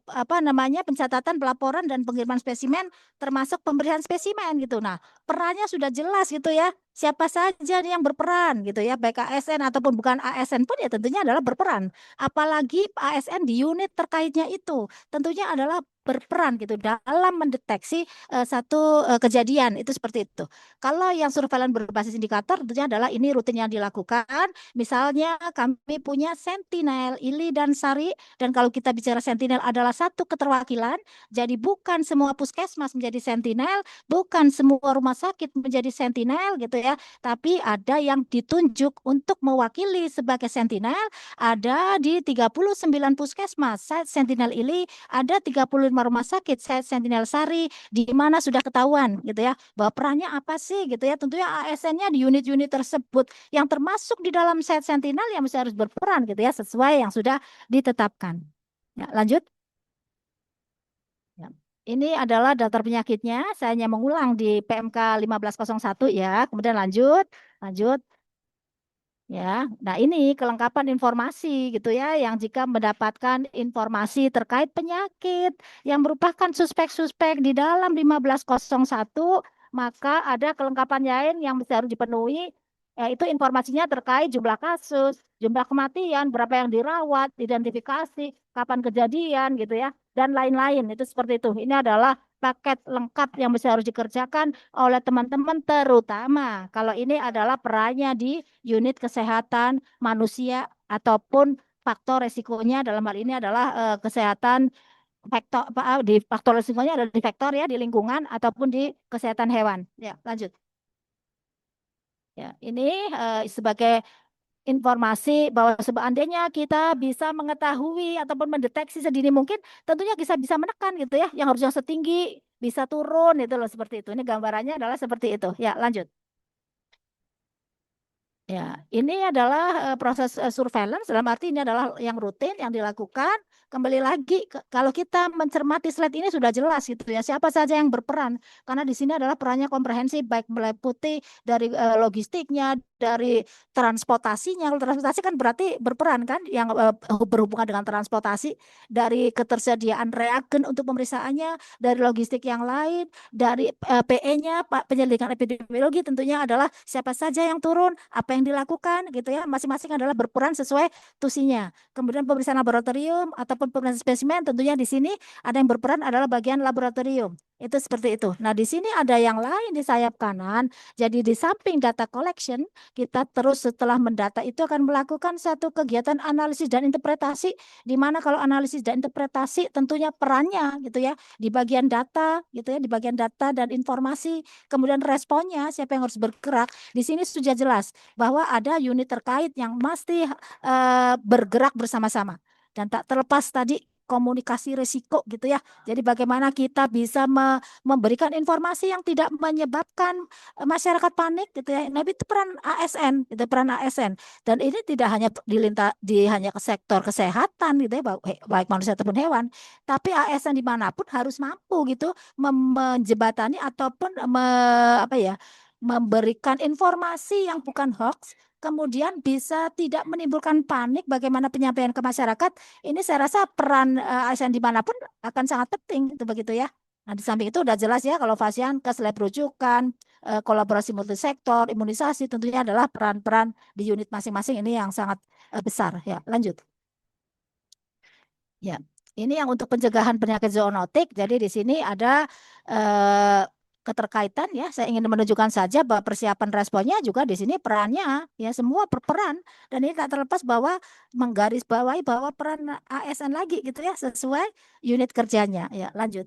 apa namanya pencatatan pelaporan dan pengiriman spesimen termasuk pemberian spesimen gitu. Nah, perannya sudah jelas gitu ya. Siapa saja nih yang berperan gitu ya, baik ASN ataupun bukan ASN pun ya tentunya adalah berperan. Apalagi ASN di unit terkaitnya itu tentunya adalah berperan gitu dalam mendeteksi satu kejadian itu seperti itu. Kalau yang surveillance berbasis indikator tentunya adalah ini rutin yang dilakukan. Misalnya kami punya Sentinel, Ili dan Sari, dan kalau kita bicara Sentinel adalah satu keterwakilan. Jadi bukan semua puskesmas menjadi Sentinel, bukan semua rumah sakit menjadi Sentinel gitu ya, tapi ada yang ditunjuk untuk mewakili sebagai Sentinel ada di 39 puskesmas, site Sentinel Ili, ada 35 rumah sakit, site Sentinel Sari, di mana sudah ketahuan gitu ya, bahwa perannya apa sih gitu ya, tentunya ASN-nya di unit-unit tersebut yang termasuk di dalam site Sentinel yang mesti harus berperan gitu ya, sesuai yang sudah ditetapkan. Ya, lanjut. Ya. Ini adalah daftar penyakitnya, saya hanya mengulang di PMK 1501 ya, kemudian lanjut, lanjut. Ya, nah ini kelengkapan informasi gitu ya, yang jika mendapatkan informasi terkait penyakit yang merupakan suspek-suspek di dalam 1501, maka ada kelengkapan lain yang mesti harus dipenuhi, yaitu informasinya terkait jumlah kasus, jumlah kematian, berapa yang dirawat, identifikasi, kapan kejadian gitu ya, dan lain-lain. Itu seperti itu. Ini adalah paket lengkap yang mesti harus dikerjakan oleh teman-teman, terutama kalau ini adalah perannya di unit kesehatan manusia ataupun faktor resikonya dalam hal ini adalah kesehatan faktor di faktor resikonya adalah di faktor ya di lingkungan ataupun di kesehatan hewan. Ya, lanjut. Ya, ini sebagai informasi bahwa seandainya kita bisa mengetahui ataupun mendeteksi sedini mungkin, tentunya bisa bisa menekan gitu ya, yang harusnya setinggi bisa turun itu loh seperti itu. Ini gambarannya adalah seperti itu. Ya, lanjut. Ya, ini adalah proses surveillance dalam arti ini adalah yang rutin yang dilakukan. Kembali lagi kalau kita mencermati slide ini sudah jelas gitu ya siapa saja yang berperan karena di sini adalah perannya komprehensif baik meliputi dari logistiknya, dari transportasinya. Kalau transportasi kan berarti berperan kan yang berhubungan dengan transportasi dari ketersediaan reagen untuk pemeriksaannya, dari logistik yang lain, dari PE-nya penyelidikan epidemiologi tentunya adalah siapa saja yang turun, apa yang dilakukan gitu ya. Masing-masing adalah berperan sesuai tusinya. Kemudian pemeriksaan laboratorium ataupun pemeriksaan spesimen tentunya di sini ada yang berperan adalah bagian laboratorium. Itu seperti itu. Nah, di sini ada yang lain di sayap kanan. Jadi di samping data collection, kita terus setelah mendata itu akan melakukan satu kegiatan analisis dan interpretasi di mana kalau analisis dan interpretasi tentunya perannya gitu ya di bagian data gitu ya, di bagian data dan informasi. Kemudian responnya siapa yang harus bergerak. Di sini sudah jelas bahwa ada unit terkait yang mesti bergerak bersama-sama. Dan tak terlepas tadi komunikasi risiko gitu ya. Jadi bagaimana kita bisa memberikan informasi yang tidak menyebabkan masyarakat panik gitu ya. Nah, itu peran ASN, itu peran ASN. Dan ini tidak hanya hanya ke sektor kesehatan gitu ya, baik manusia ataupun hewan, tapi ASN dimanapun harus mampu gitu menjebatani ataupun apa ya, memberikan informasi yang bukan hoax, kemudian bisa tidak menimbulkan panik. Bagaimana penyampaian ke masyarakat? Ini saya rasa peran ASN dimanapun akan sangat penting itu begitu ya. Nah, di samping itu udah jelas ya kalau Fasiankes, lab rujukan, kolaborasi multisektor, imunisasi tentunya adalah peran-peran di unit masing-masing ini yang sangat besar. Ya, lanjut. Ya, ini yang untuk pencegahan penyakit zoonotik. Jadi di sini ada eh, keterkaitan ya. Saya ingin menunjukkan saja bahwa persiapan responnya juga di sini perannya ya semua berperan dan ini tak terlepas bahwa menggarisbawahi bahwa peran ASN lagi gitu ya sesuai unit kerjanya. Ya, lanjut.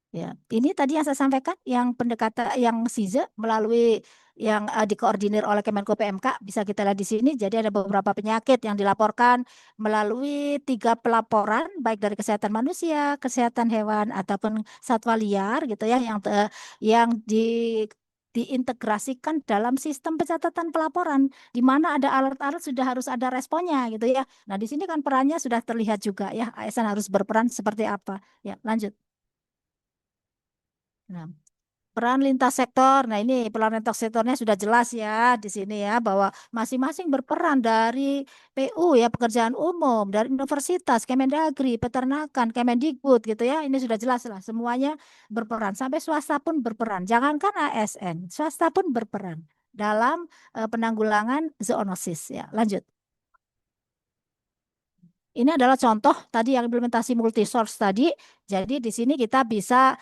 Ya, ini tadi yang saya sampaikan, yang pendekatan yang SIZE melalui yang dikoordinir oleh Kemenko PMK bisa kita lihat di sini. Jadi ada beberapa penyakit yang dilaporkan melalui 3 pelaporan, baik dari kesehatan manusia, kesehatan hewan ataupun satwa liar gitu ya, yang diintegrasikan dalam sistem pencatatan pelaporan, di mana ada alert-alert sudah harus ada responnya gitu ya. Nah, di sini kan perannya sudah terlihat juga ya, ASN harus berperan seperti apa. Ya, lanjut. Nah, peran lintas sektor. Nah, ini peran lintas sektornya sudah jelas ya di sini ya bahwa masing-masing berperan dari PU ya, pekerjaan umum, dari universitas, Kemendagri, peternakan, Kemendikbud gitu ya. Ini sudah jelas lah semuanya berperan. Sampai swasta pun berperan. Jangankan ASN, swasta pun berperan dalam penanggulangan zoonosis ya. Lanjut. Ini adalah contoh tadi yang implementasi multi source tadi. Jadi di sini kita bisa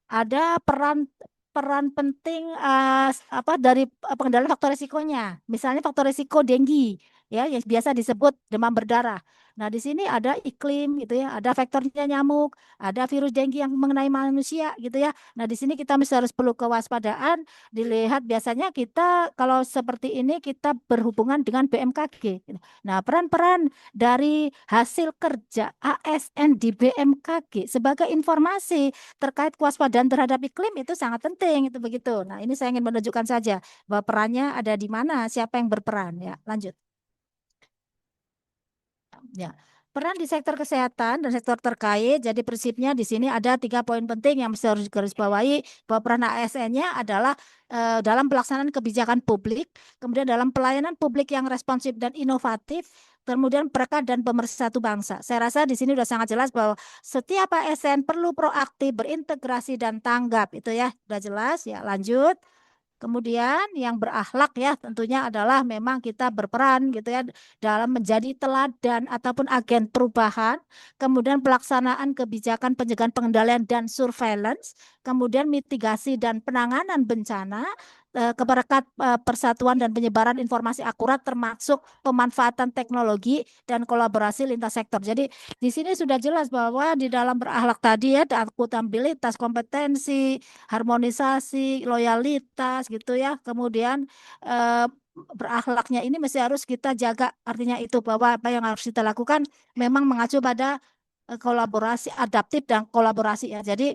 ada peran peran penting apa dari pengendalian faktor risikonya. Misalnya faktor risiko denggi ya yang biasa disebut demam berdarah. Nah, di sini ada iklim gitu ya, ada faktornya nyamuk, ada virus denggi yang mengenai manusia gitu ya. Nah, di sini kita mesti harus perlu kewaspadaan. Dilihat biasanya kita kalau seperti ini kita berhubungan dengan BMKG. Nah, peran-peran dari hasil kerja ASN di BMKG sebagai informasi terkait kewaspadaan terhadap iklim itu sangat penting itu begitu. Nah, ini saya ingin menunjukkan saja bahwa perannya ada di mana, siapa yang berperan ya. Lanjut. Ya. Peran di sektor kesehatan dan sektor terkait. Jadi prinsipnya di sini ada 3 poin penting yang mesti harus digarisbawahi bahwa peran ASN-nya adalah dalam pelaksanaan kebijakan publik, kemudian dalam pelayanan publik yang responsif dan inovatif, kemudian perekat dan pemersatu bangsa. Saya rasa di sini sudah sangat jelas bahwa setiap ASN perlu proaktif, berintegrasi dan tanggap. Itu ya, sudah jelas ya. Lanjut. Kemudian yang berakhlak ya tentunya adalah memang kita berperan gitu ya dalam menjadi teladan ataupun agen perubahan, kemudian pelaksanaan kebijakan pencegahan pengendalian dan surveillance, kemudian mitigasi dan penanganan bencana, keberkat persatuan dan penyebaran informasi akurat termasuk pemanfaatan teknologi dan kolaborasi lintas sektor. Jadi di sini sudah jelas bahwa di dalam berakhlak tadi ya ada akuntabilitas, kompetensi, harmonisasi, loyalitas gitu ya. Kemudian berakhlaknya ini mesti harus kita jaga. Artinya itu bahwa apa yang harus kita lakukan memang mengacu pada kolaborasi adaptif dan kolaborasi ya. Jadi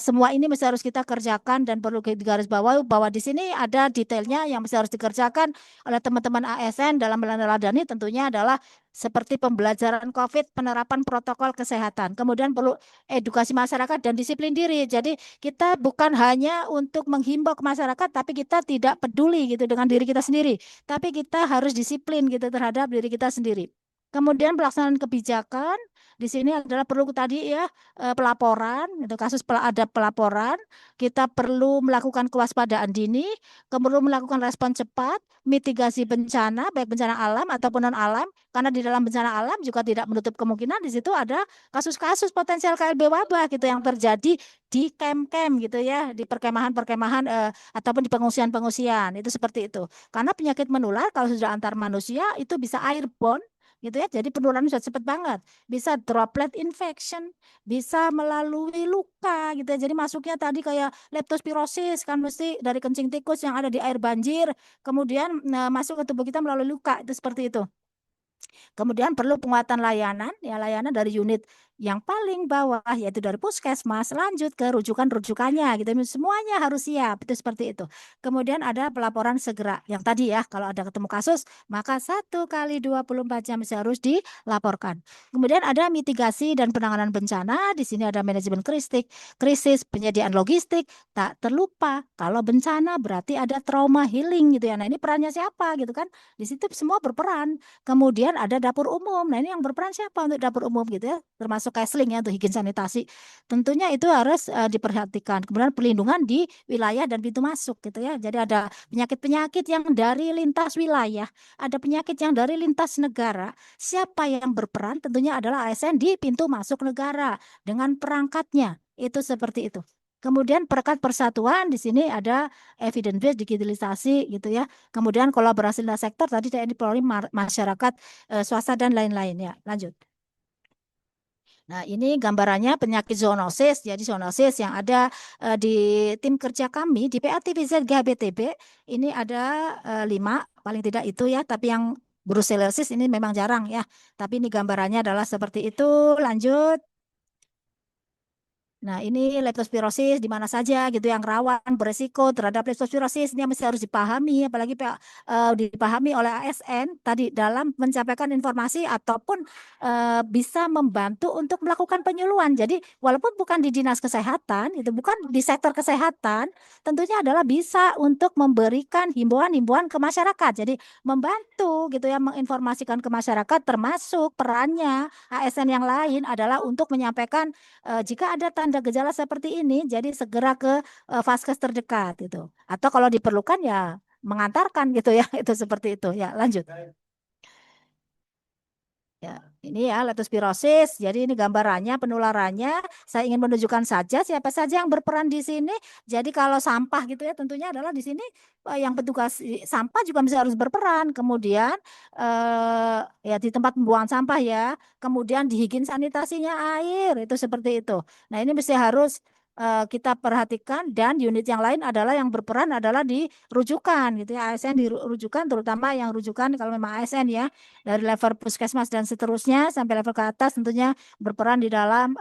semua ini mesti harus kita kerjakan dan perlu digarisbawahi bahwa di sini ada detailnya yang mesti harus dikerjakan oleh teman-teman ASN dalam meneladani tentunya adalah seperti pembelajaran COVID, penerapan protokol kesehatan. Kemudian perlu edukasi masyarakat dan disiplin diri. Jadi kita bukan hanya untuk menghimbau ke masyarakat, tapi kita tidak peduli gitu dengan diri kita sendiri. Tapi kita harus disiplin gitu terhadap diri kita sendiri. Kemudian pelaksanaan kebijakan di sini adalah perlu tadi ya pelaporan, itu kasus ada pelaporan, kita perlu melakukan kewaspadaan dini, perlu melakukan respon cepat, mitigasi bencana, baik bencana alam ataupun non alam, karena di dalam bencana alam juga tidak menutup kemungkinan di situ ada kasus-kasus potensial KLB wabah gitu yang terjadi di camp-camp gitu ya, di perkemahan-perkemahan ataupun di pengungsian-pengungsian, itu seperti itu. Karena penyakit menular kalau sudah antar manusia itu bisa airborne gitu ya, jadi penularan sudah cepat banget, bisa droplet infection, bisa melalui luka gitu ya. Jadi masuknya tadi kayak leptospirosis kan mesti dari kencing tikus yang ada di air banjir, kemudian masuk ke tubuh kita melalui luka itu seperti itu. Kemudian perlu penguatan layanan, ya layanan dari unit yang paling bawah yaitu dari puskesmas lanjut ke rujukan-rujukannya gitu. Semuanya harus siap itu seperti itu. Kemudian ada pelaporan segera yang tadi ya kalau ada ketemu kasus maka 1 kali 24 jam harus dilaporkan. Kemudian ada mitigasi dan penanganan bencana. Di sini ada manajemen krisis, penyediaan logistik. Tak terlupa kalau bencana berarti ada trauma healing gitu ya. Nah ini perannya siapa gitu kan? Di situ semua berperan. Kemudian ada dapur umum. Nah, ini yang berperan siapa untuk dapur umum gitu ya? Termasuk casling ya untuk higien sanitasi. Tentunya itu harus diperhatikan. Kemudian perlindungan di wilayah dan pintu masuk gitu ya. Jadi ada penyakit-penyakit yang dari lintas wilayah, ada penyakit yang dari lintas negara. Siapa yang berperan? Tentunya adalah ASN di pintu masuk negara dengan perangkatnya. Itu seperti itu. Kemudian perekat persatuan di sini ada evidence based digitalisasi gitu ya. Kemudian kolaborasi lintas sektor tadi TNI Polri masyarakat swasta dan lain-lain ya. Lanjut. Nah, ini gambarannya penyakit zoonosis. Jadi zoonosis yang ada di tim kerja kami di PATBZ GHBTB ini ada 5 paling tidak itu ya, tapi yang brucellosis ini memang jarang ya. Tapi ini gambarannya adalah seperti itu. Lanjut. Nah, ini leptospirosis di mana saja gitu yang rawan beresiko terhadap leptospirosis ini yang mesti harus dipahami, apalagi dipahami oleh ASN tadi dalam menyampaikan informasi ataupun bisa membantu untuk melakukan penyuluhan. Jadi, walaupun bukan di dinas kesehatan, itu bukan di sektor kesehatan, tentunya adalah bisa untuk memberikan himbauan-himbauan ke masyarakat. Jadi, membantu gitu ya menginformasikan ke masyarakat termasuk perannya ASN yang lain adalah untuk menyampaikan jika ada tanda gejala seperti ini, jadi segera ke vaskes terdekat itu. Atau kalau diperlukan ya mengantarkan gitu ya, itu seperti itu. Ya, lanjut. Ya, ini ya leptospirosis. Jadi ini gambarannya, penularannya. Saya ingin menunjukkan saja siapa saja yang berperan di sini. Jadi kalau sampah gitu ya, tentunya adalah di sini yang petugas sampah juga bisa harus berperan. Kemudian ya di tempat pembuangan sampah ya. Kemudian di higien sanitasinya air itu seperti itu. Nah ini mesti harus kita perhatikan dan unit yang lain adalah yang berperan adalah di rujukan gitu ya ASN di rujukan terutama yang rujukan kalau memang ASN ya dari level puskesmas dan seterusnya sampai level ke atas tentunya berperan di dalam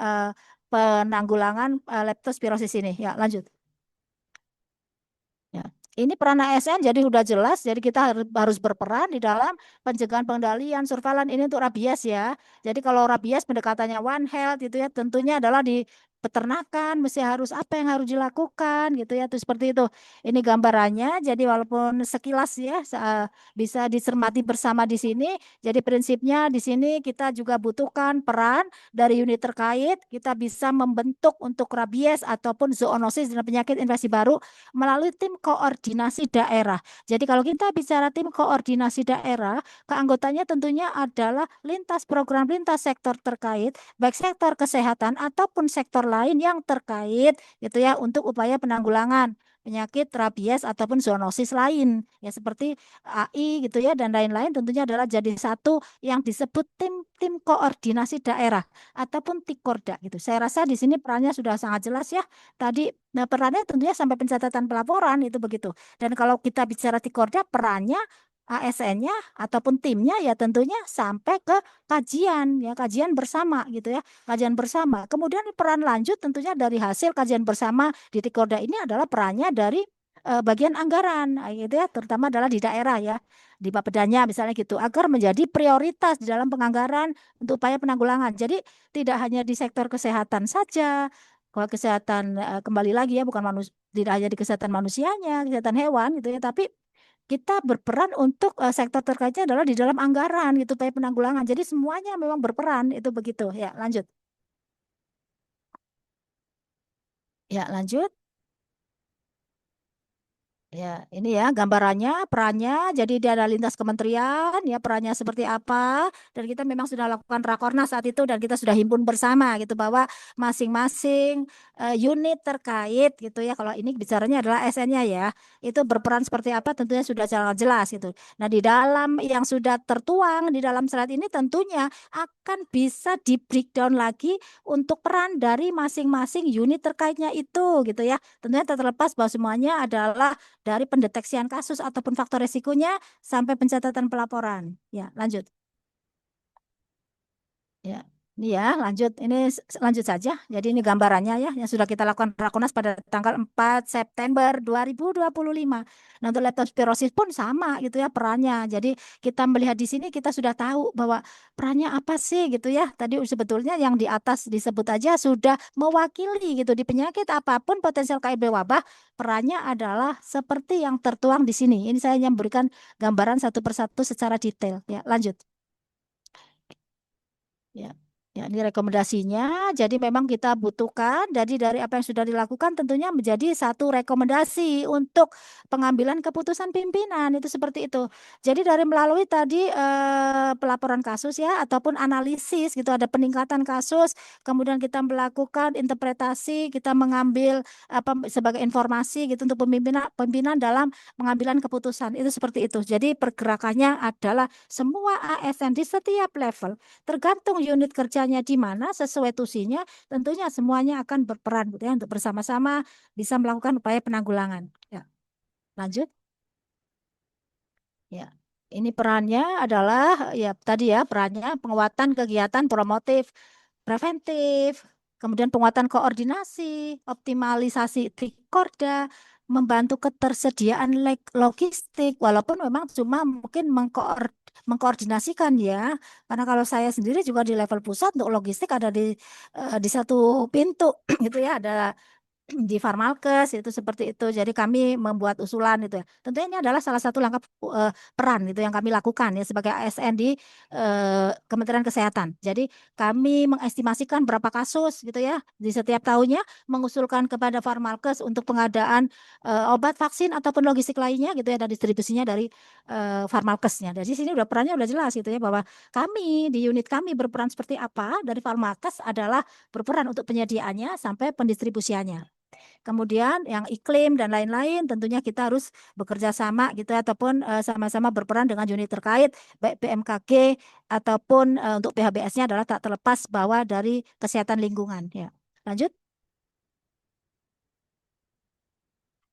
penanggulangan leptospirosis ini. Ya, lanjut. Ya. Ini peran ASN jadi sudah jelas, jadi kita harus berperan di dalam pencegahan pengendalian surveillance ini untuk rabies ya. Jadi kalau rabies pendekatannya One Health itu ya tentunya adalah di peternakan mesti harus apa yang harus dilakukan gitu ya. Itu seperti itu. Ini gambarannya. Jadi walaupun sekilas ya bisa dicermati bersama di sini. Jadi prinsipnya di sini kita juga butuhkan peran dari unit terkait. Kita bisa membentuk untuk rabies ataupun zoonosis dan penyakit infeksi baru melalui tim koordinasi daerah. Jadi kalau kita bicara tim koordinasi daerah, keanggotanya tentunya adalah lintas sektor terkait, baik sektor kesehatan ataupun sektor lain yang terkait gitu ya untuk upaya penanggulangan penyakit rabies ataupun zoonosis lain ya seperti AI gitu ya dan lain-lain tentunya adalah jadi satu yang disebut tim koordinasi daerah ataupun Tikorda gitu. Saya rasa di sini perannya sudah sangat jelas ya. Tadi perannya tentunya sampai pencatatan pelaporan itu begitu. Dan kalau kita bicara Tikorda, perannya ASN-nya ataupun timnya ya tentunya sampai ke kajian ya kajian bersama gitu ya kajian bersama. Kemudian peran lanjut tentunya dari hasil kajian bersama di Tikorda ini adalah perannya dari bagian anggaran gitu ya terutama adalah di daerah ya di Bapedanya misalnya gitu agar menjadi prioritas di dalam penganggaran untuk upaya penanggulangan. Jadi tidak hanya di sektor kesehatan saja kalau kesehatan kembali lagi ya bukan tidak hanya di kesehatan manusianya, kesehatan hewan gitu ya, tapi kita berperan untuk sektor terkaitnya adalah di dalam anggaran gitu upaya penanggulangan. Jadi semuanya memang berperan itu begitu. Ya, lanjut. Ya, lanjut. Ya, ini ya gambarannya, perannya. Jadi dia ada lintas kementerian, ya perannya seperti apa. Dan kita memang sudah lakukan rakornas saat itu dan kita sudah himpun bersama gitu bahwa masing-masing unit terkait gitu ya. Kalau ini bicaranya adalah SN-nya ya, itu berperan seperti apa tentunya sudah sangat jelas gitu. Nah, di dalam yang sudah tertuang di dalam surat ini tentunya akan bisa di breakdown lagi untuk peran dari masing-masing unit terkaitnya itu gitu ya. Tentunya terlepas bahwa semuanya adalah dari pendeteksian kasus ataupun faktor resikonya sampai pencatatan pelaporan. Ya, lanjut. Ya, ini ya lanjut. Ini lanjut saja. Jadi ini gambarannya ya yang sudah kita lakukan Rakornas pada tanggal 4 September 2025. Nah, untuk leptospirosis pun sama gitu ya perannya. Jadi kita melihat di sini kita sudah tahu bahwa perannya apa sih gitu ya. Tadi sebetulnya yang di atas disebut aja sudah mewakili gitu di penyakit apapun potensial KIB wabah, perannya adalah seperti yang tertuang di sini. Ini saya hanya memberikan gambaran satu persatu secara detail. Ya, lanjut. Ya, ya ini rekomendasinya. Jadi memang kita butuhkan dari apa yang sudah dilakukan tentunya menjadi satu rekomendasi untuk pengambilan keputusan pimpinan itu seperti itu. Jadi dari melalui tadi pelaporan kasus ya ataupun analisis gitu ada peningkatan kasus, kemudian kita melakukan interpretasi, kita mengambil apa sebagai informasi gitu untuk pimpinan pimpinan dalam pengambilan keputusan itu seperti itu. Jadi pergerakannya adalah semua ASN di setiap level tergantung unit kerjanya di mana sesuai tusinya, tentunya semuanya akan berperan gitu ya untuk bersama-sama bisa melakukan upaya penanggulangan. Ya, lanjut. Ya. Ini perannya adalah ya tadi ya perannya penguatan kegiatan promotif preventif kemudian penguatan koordinasi, optimalisasi trikorda, membantu ketersediaan logistik, walaupun memang cuma mungkin mengkoordinasikan ya, karena kalau saya sendiri juga di level pusat untuk logistik ada di satu pintu gitu ya, ada di Farmalkes itu seperti itu. Jadi kami membuat usulan itu ya. Tentunya ini adalah salah satu langkah peran itu yang kami lakukan ya sebagai ASN di Kementerian Kesehatan. Jadi kami mengestimasikan berapa kasus gitu ya di setiap tahunnya, mengusulkan kepada Farmalkes untuk pengadaan obat, vaksin ataupun logistik lainnya gitu ya dan distribusinya dari Farmalkesnya. Dari sini udah perannya udah jelas gitu ya bahwa kami di unit kami berperan seperti apa dari Farmalkes adalah berperan untuk penyediaannya sampai pendistribusiannya. Kemudian yang iklim dan lain-lain tentunya kita harus bekerja sama gitu ya, ataupun sama-sama berperan dengan unit terkait baik BMKG ataupun untuk PHBS-nya adalah tak terlepas bahwa dari kesehatan lingkungan ya. Lanjut.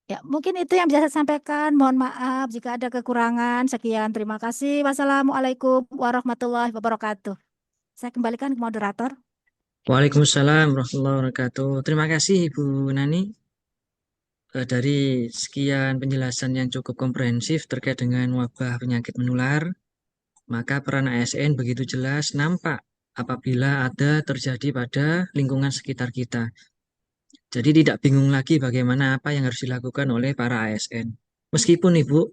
Ya, mungkin itu yang bisa saya sampaikan. Mohon maaf jika ada kekurangan. Sekian, terima kasih. Wassalamualaikum warahmatullahi wabarakatuh. Saya kembalikan ke moderator. Waalaikumsalam warahmatullahi wabarakatuh. Terima kasih Ibu Nani dari sekian penjelasan yang cukup komprehensif terkait dengan wabah penyakit menular. Maka peran ASN begitu jelas nampak apabila ada terjadi pada lingkungan sekitar kita. Jadi tidak bingung lagi bagaimana apa yang harus dilakukan oleh para ASN. Meskipun Ibu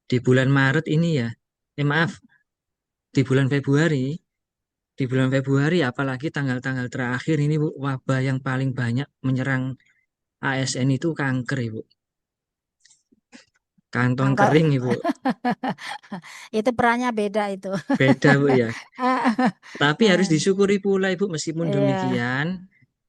di bulan Maret ini ya, maaf, di bulan Februari, apalagi tanggal-tanggal terakhir ini Bu, wabah yang paling banyak menyerang ASN itu kanker Ibu. Kantong Angka kering Ibu. itu perannya beda itu. Beda Bu ya. Tapi harus Eh, disyukuri pula Ibu, meskipun Iya, demikian,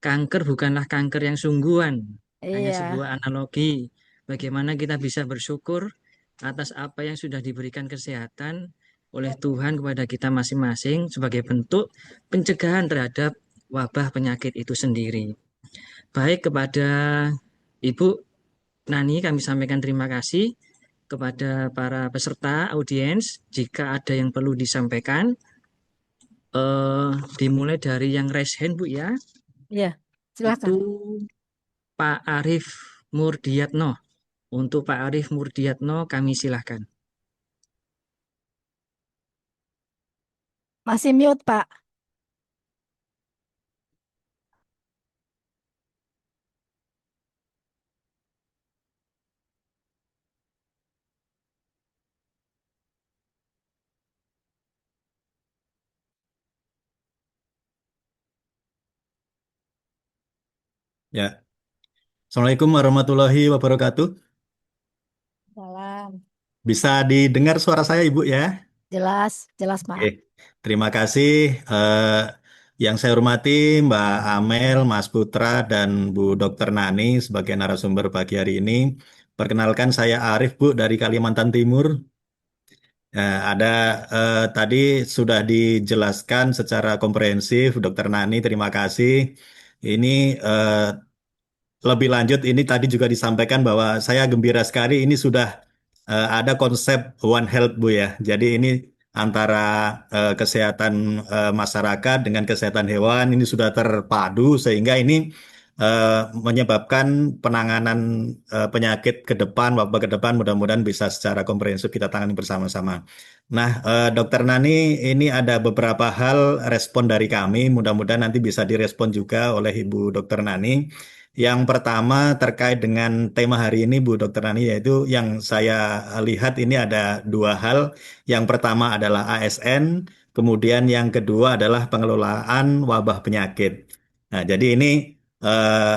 kanker bukanlah kanker yang sungguhan. Hanya iya. sebuah analogi. Bagaimana kita bisa bersyukur atas apa yang sudah diberikan kesehatan oleh Tuhan kepada kita masing-masing sebagai bentuk pencegahan terhadap wabah penyakit itu sendiri. Baik kepada Ibu Nani, kami sampaikan terima kasih kepada para peserta audiens. Jika ada yang perlu disampaikan, dimulai dari yang raise hand Bu ya, Iya, itu silakan. Pak Arief Murdiatno. Untuk Pak Arief Murdiatno kami silahkan. Masih mute, Pak. Ya, Assalamualaikum warahmatullahi wabarakatuh. Salam. Bisa didengar suara saya, Ibu ya? Jelas, jelas, Oke, Pak. terima kasih. Yang saya hormati Mbak Amel, Mas Putra, dan Bu Dr. Nani sebagai narasumber pagi hari ini. Perkenalkan saya Arif, Bu, dari Kalimantan Timur. Ada tadi sudah dijelaskan secara komprehensif, Dr. Nani, terima kasih. Ini lebih lanjut, ini tadi juga disampaikan bahwa saya gembira sekali ini sudah ada konsep One Health Bu ya. Jadi ini antara kesehatan masyarakat dengan kesehatan hewan ini sudah terpadu sehingga ini eh, menyebabkan penanganan penyakit ke depan, wabah ke depan mudah-mudahan bisa secara komprehensif kita tangani bersama-sama. Nah, Dokter Nani, ini ada beberapa hal respon dari kami, mudah-mudahan nanti bisa direspon juga oleh Ibu Dokter Nani. Yang pertama terkait dengan tema hari ini Bu Dokter Nani, yaitu yang saya lihat ini ada dua hal. Yang pertama adalah ASN, kemudian yang kedua adalah pengelolaan wabah penyakit. Nah, jadi ini eh,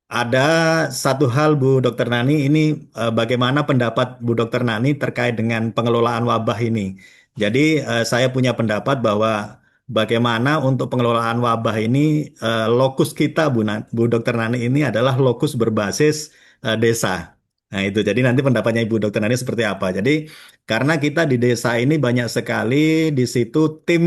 ada satu hal Bu Dokter Nani, ini bagaimana pendapat Bu Dokter Nani terkait dengan pengelolaan wabah ini. Jadi saya punya pendapat bahwa bagaimana untuk pengelolaan wabah ini lokus kita Bu Dokter Nani ini adalah lokus berbasis desa. Nah, itu jadi nanti pendapatnya Ibu Dokter Nani seperti apa. Jadi karena kita di desa ini banyak sekali di situ tim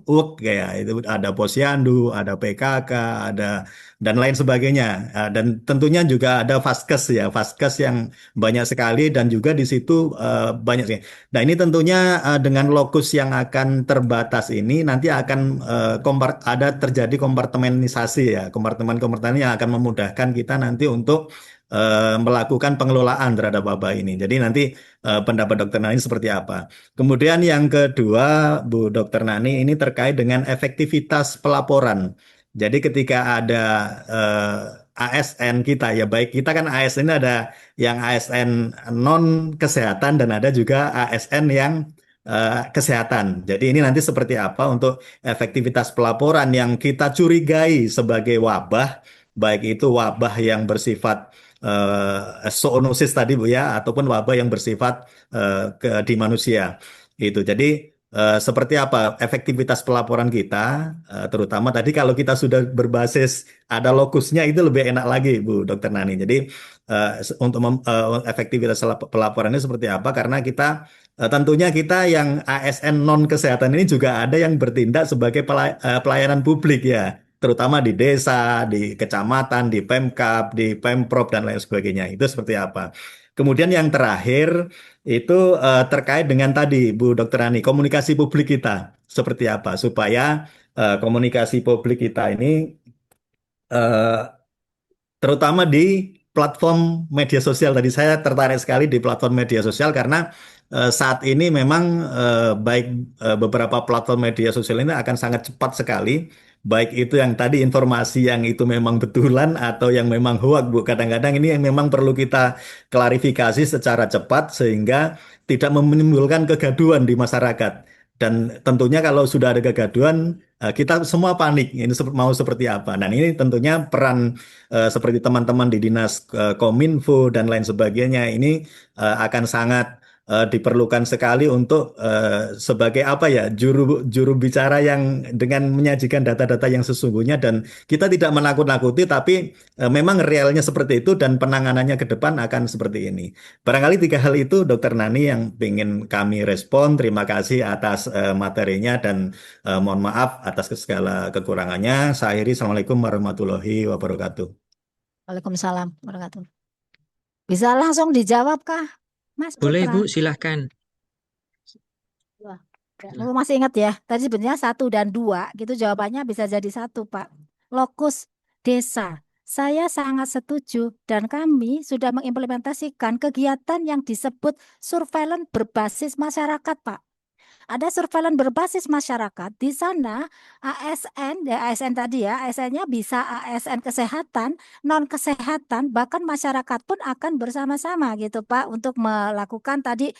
work kayak itu ada Posyandu, ada PKK, ada dan lain sebagainya. Dan tentunya juga ada Vaskes ya, Vaskes yang banyak sekali dan juga di situ banyak sih. Nah, ini tentunya dengan lokus yang akan terbatas ini nanti akan ada terjadi kompartemenisasi ya, kompartemen-kompartemen yang akan memudahkan kita nanti untuk melakukan pengelolaan terhadap wabah ini. Jadi nanti pendapat Dokter Nani seperti apa. Kemudian yang kedua, Bu Dokter Nani ini terkait dengan efektivitas pelaporan. Jadi ketika ada ASN kita ya baik kita kan ASN ini ada yang ASN non kesehatan dan ada juga ASN yang kesehatan. Jadi ini nanti seperti apa untuk efektivitas pelaporan yang kita curigai sebagai wabah, baik itu wabah yang bersifat zoonosis tadi Bu ya, ataupun wabah yang bersifat di manusia. Itu. Jadi seperti apa efektivitas pelaporan kita, terutama tadi kalau kita sudah berbasis ada lokusnya itu lebih enak lagi Bu Dokter Nani. Jadi untuk efektivitas pelaporannya seperti apa? Karena kita tentunya kita yang ASN non kesehatan ini juga ada yang bertindak sebagai pelayanan publik ya, terutama di desa, di kecamatan, di Pemkab, di Pemprov dan lain sebagainya. Itu seperti apa? Kemudian yang terakhir itu terkait dengan tadi Bu Dokter Ani, komunikasi publik kita seperti apa supaya komunikasi publik kita ini eh, terutama di platform media sosial. Tadi saya tertarik sekali di platform media sosial karena saat ini memang baik beberapa platform media sosial ini akan sangat cepat sekali. Baik itu yang tadi informasi yang itu memang betulan atau yang memang hoak, Bu. Kadang-kadang ini yang memang perlu kita klarifikasi secara cepat sehingga tidak menimbulkan kegaduhan di masyarakat. Dan tentunya kalau sudah ada kegaduhan, kita semua panik. Ini mau seperti apa? Dan ini tentunya peran seperti teman-teman di Dinas Kominfo dan lain sebagainya ini akan sangat diperlukan sekali untuk sebagai apa ya juru juru bicara yang dengan menyajikan data-data yang sesungguhnya dan kita tidak menakut-nakuti tapi memang realnya seperti itu dan penanganannya ke depan akan seperti ini. Barangkali tiga hal itu Dokter Nani yang ingin kami respon. Terima kasih atas materinya dan mohon maaf atas segala kekurangannya. Saya akhiri. Assalamualaikum warahmatullahi wabarakatuh. Waalaikumsalam warahmatullahi. Bisa langsung dijawab kah, Mas Boleh Putra? Bu, silahkan. Wah, lu masih ingat ya? Tadi sebenarnya 1 dan 2 gitu jawabannya bisa jadi 1, Pak. Lokus desa. Saya sangat setuju dan kami sudah mengimplementasikan kegiatan yang disebut surveillance berbasis masyarakat, Pak. Ada surveillance berbasis masyarakat. Di sana ASN, ya ASN tadi ya, ASN-nya bisa ASN kesehatan, non kesehatan, bahkan masyarakat pun akan bersama-sama gitu Pak untuk melakukan tadi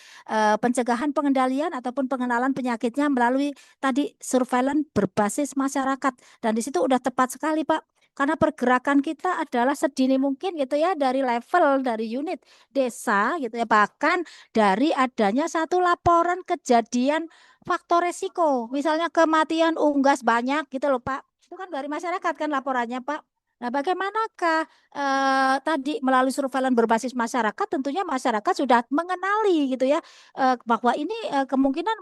pencegahan pengendalian ataupun pengenalan penyakitnya melalui tadi surveillance berbasis masyarakat. Dan di situ udah tepat sekali Pak. Karena pergerakan kita adalah sedini mungkin gitu ya dari level dari unit desa gitu ya bahkan dari adanya satu laporan kejadian faktor resiko, misalnya kematian unggas banyak gitu loh Pak. Itu kan dari masyarakat kan laporannya Pak. Nah, bagaimanakah tadi melalui surveillance berbasis masyarakat, tentunya masyarakat sudah mengenali gitu ya bahwa ini kemungkinan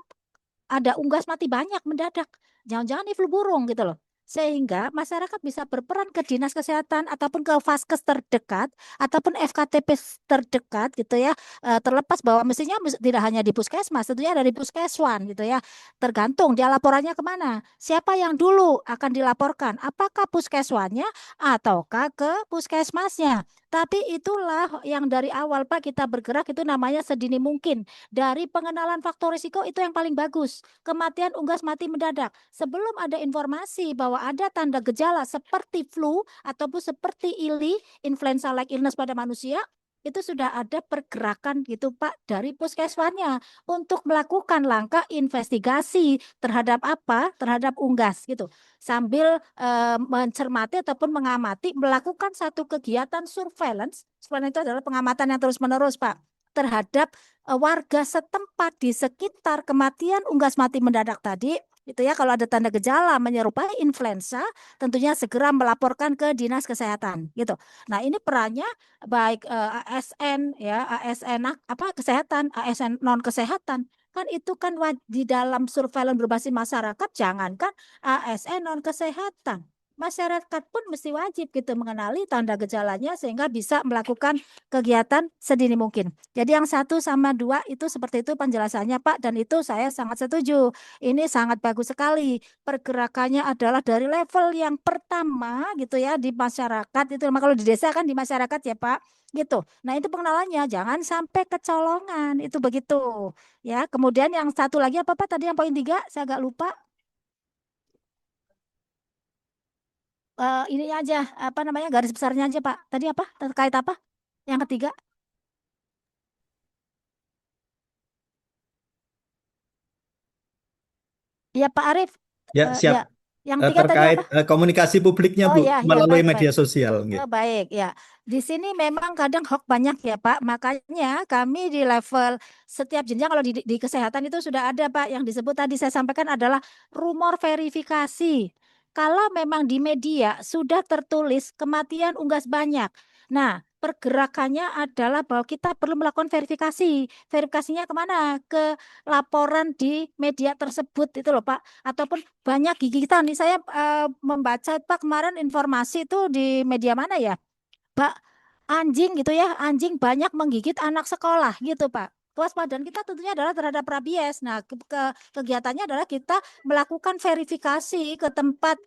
ada unggas mati banyak mendadak. Jangan-jangan ini flu burung gitu loh. Sehingga masyarakat bisa berperan ke dinas kesehatan ataupun ke vaskes terdekat ataupun FKTP terdekat gitu ya. Terlepas bahwa mestinya tidak hanya di puskesmas, tentunya ada di puskeswan gitu ya. Tergantung dia laporannya kemana. Siapa yang dulu akan dilaporkan? Apakah puskeswannya ataukah ke puskesmasnya? Tapi itulah yang dari awal Pak kita bergerak itu namanya sedini mungkin. Dari pengenalan faktor risiko itu yang paling bagus. Kematian unggas mati mendadak. Sebelum ada informasi bahwa ada tanda gejala seperti flu ataupun seperti ILI, influenza like illness pada manusia, itu sudah ada pergerakan gitu Pak dari puskeswannya untuk melakukan langkah investigasi terhadap apa? Terhadap unggas gitu. Sambil mencermati ataupun mengamati melakukan satu kegiatan surveillance. Surveillance itu adalah pengamatan yang terus-menerus Pak terhadap warga setempat di sekitar kematian unggas mati mendadak tadi Itu ya, kalau ada tanda gejala menyerupai influenza, tentunya segera melaporkan ke dinas kesehatan gitu. Nah, ini perannya baik ASN ya, ASN apa kesehatan, ASN non kesehatan. Kan itu kan di dalam surveillance berbasis masyarakat, jangankan ASN non kesehatan. Masyarakat pun mesti wajib gitu mengenali tanda gejalanya sehingga bisa melakukan kegiatan sedini mungkin. Jadi yang 1 sama 2 itu seperti itu penjelasannya Pak, dan itu saya sangat setuju. Ini sangat bagus sekali. Pergerakannya adalah dari level yang pertama gitu ya di masyarakat itu. Kalau di desa kan di masyarakat ya Pak gitu. Nah, itu pengenalannya jangan sampai kecolongan. Itu begitu. Ya, kemudian yang satu lagi apa Pak tadi yang poin 3 saya agak lupa. Ini aja apa namanya garis besarnya aja Pak. Tadi apa? Terkait apa? Yang ketiga? Iya Pak Arief. Ya, siap. Ya, yang tiga tadi Terkait apa? komunikasi publiknya, Oh Bu, ya, ya melalui baik baik. media sosial. Nggih. Baik ya. Di sini memang kadang hoax banyak ya Pak. Makanya kami di level setiap jenjang kalau di kesehatan itu sudah ada Pak yang disebut tadi saya sampaikan adalah rumor verifikasi. Kalau memang di media sudah tertulis kematian unggas banyak. Nah, pergerakannya adalah bahwa kita perlu melakukan verifikasi. Verifikasinya kemana? Ke laporan di media tersebut itu loh Pak. Ataupun banyak gigitan nih saya membaca Pak kemarin informasi itu di media mana ya Pak, anjing gitu ya, anjing banyak menggigit anak sekolah gitu Pak. Kewaspadaan kita tentunya adalah terhadap rabies. Nah, kegiatannya adalah kita melakukan verifikasi ke tempat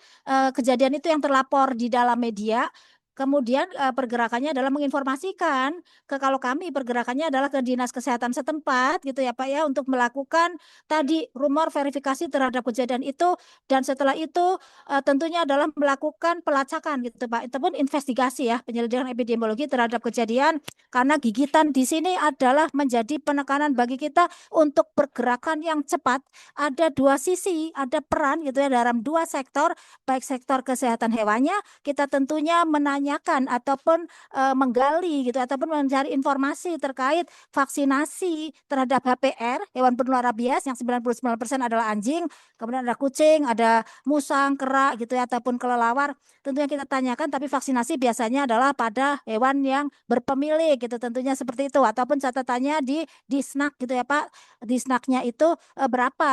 kejadian itu yang terlapor di dalam media. Kemudian pergerakannya adalah menginformasikan ke, kalau kami pergerakannya adalah ke dinas kesehatan setempat gitu ya Pak ya, untuk melakukan tadi rumor verifikasi terhadap kejadian itu, dan setelah itu tentunya adalah melakukan pelacakan gitu Pak. Itu pun investigasi ya, penyelidikan epidemiologi terhadap kejadian, karena gigitan di sini adalah menjadi penekanan bagi kita untuk pergerakan yang cepat. Ada dua sisi, ada peran gitu ya dalam dua sektor, baik sektor kesehatan hewannya, kita tentunya menanyakan ataupun menggali gitu ataupun mencari informasi terkait vaksinasi terhadap HPR, hewan penular rabies yang 99% adalah anjing, kemudian ada kucing, ada musang, kera gitu ya ataupun kelelawar. Tentunya kita tanyakan, tapi vaksinasi biasanya adalah pada hewan yang berpemilik gitu, tentunya seperti itu, ataupun catatannya di Disnak gitu ya Pak. Disnaknya itu berapa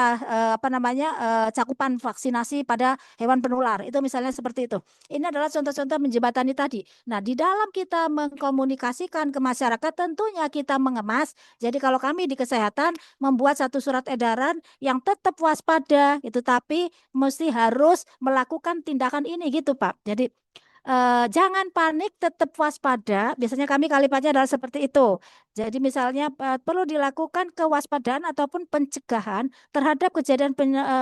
apa namanya cakupan vaksinasi pada hewan penular. Itu misalnya seperti itu. Ini adalah contoh-contoh menjembatani tadi. Nah, di dalam kita mengkomunikasikan ke masyarakat tentunya kita mengemas. Jadi kalau kami di kesehatan membuat satu surat edaran yang tetap waspada itu, tapi mesti harus melakukan tindakan ini gitu Pak. Jadi jangan panik, tetap waspada. Biasanya kami kalimatnya adalah seperti itu. Jadi misalnya perlu dilakukan kewaspadaan ataupun pencegahan terhadap kejadian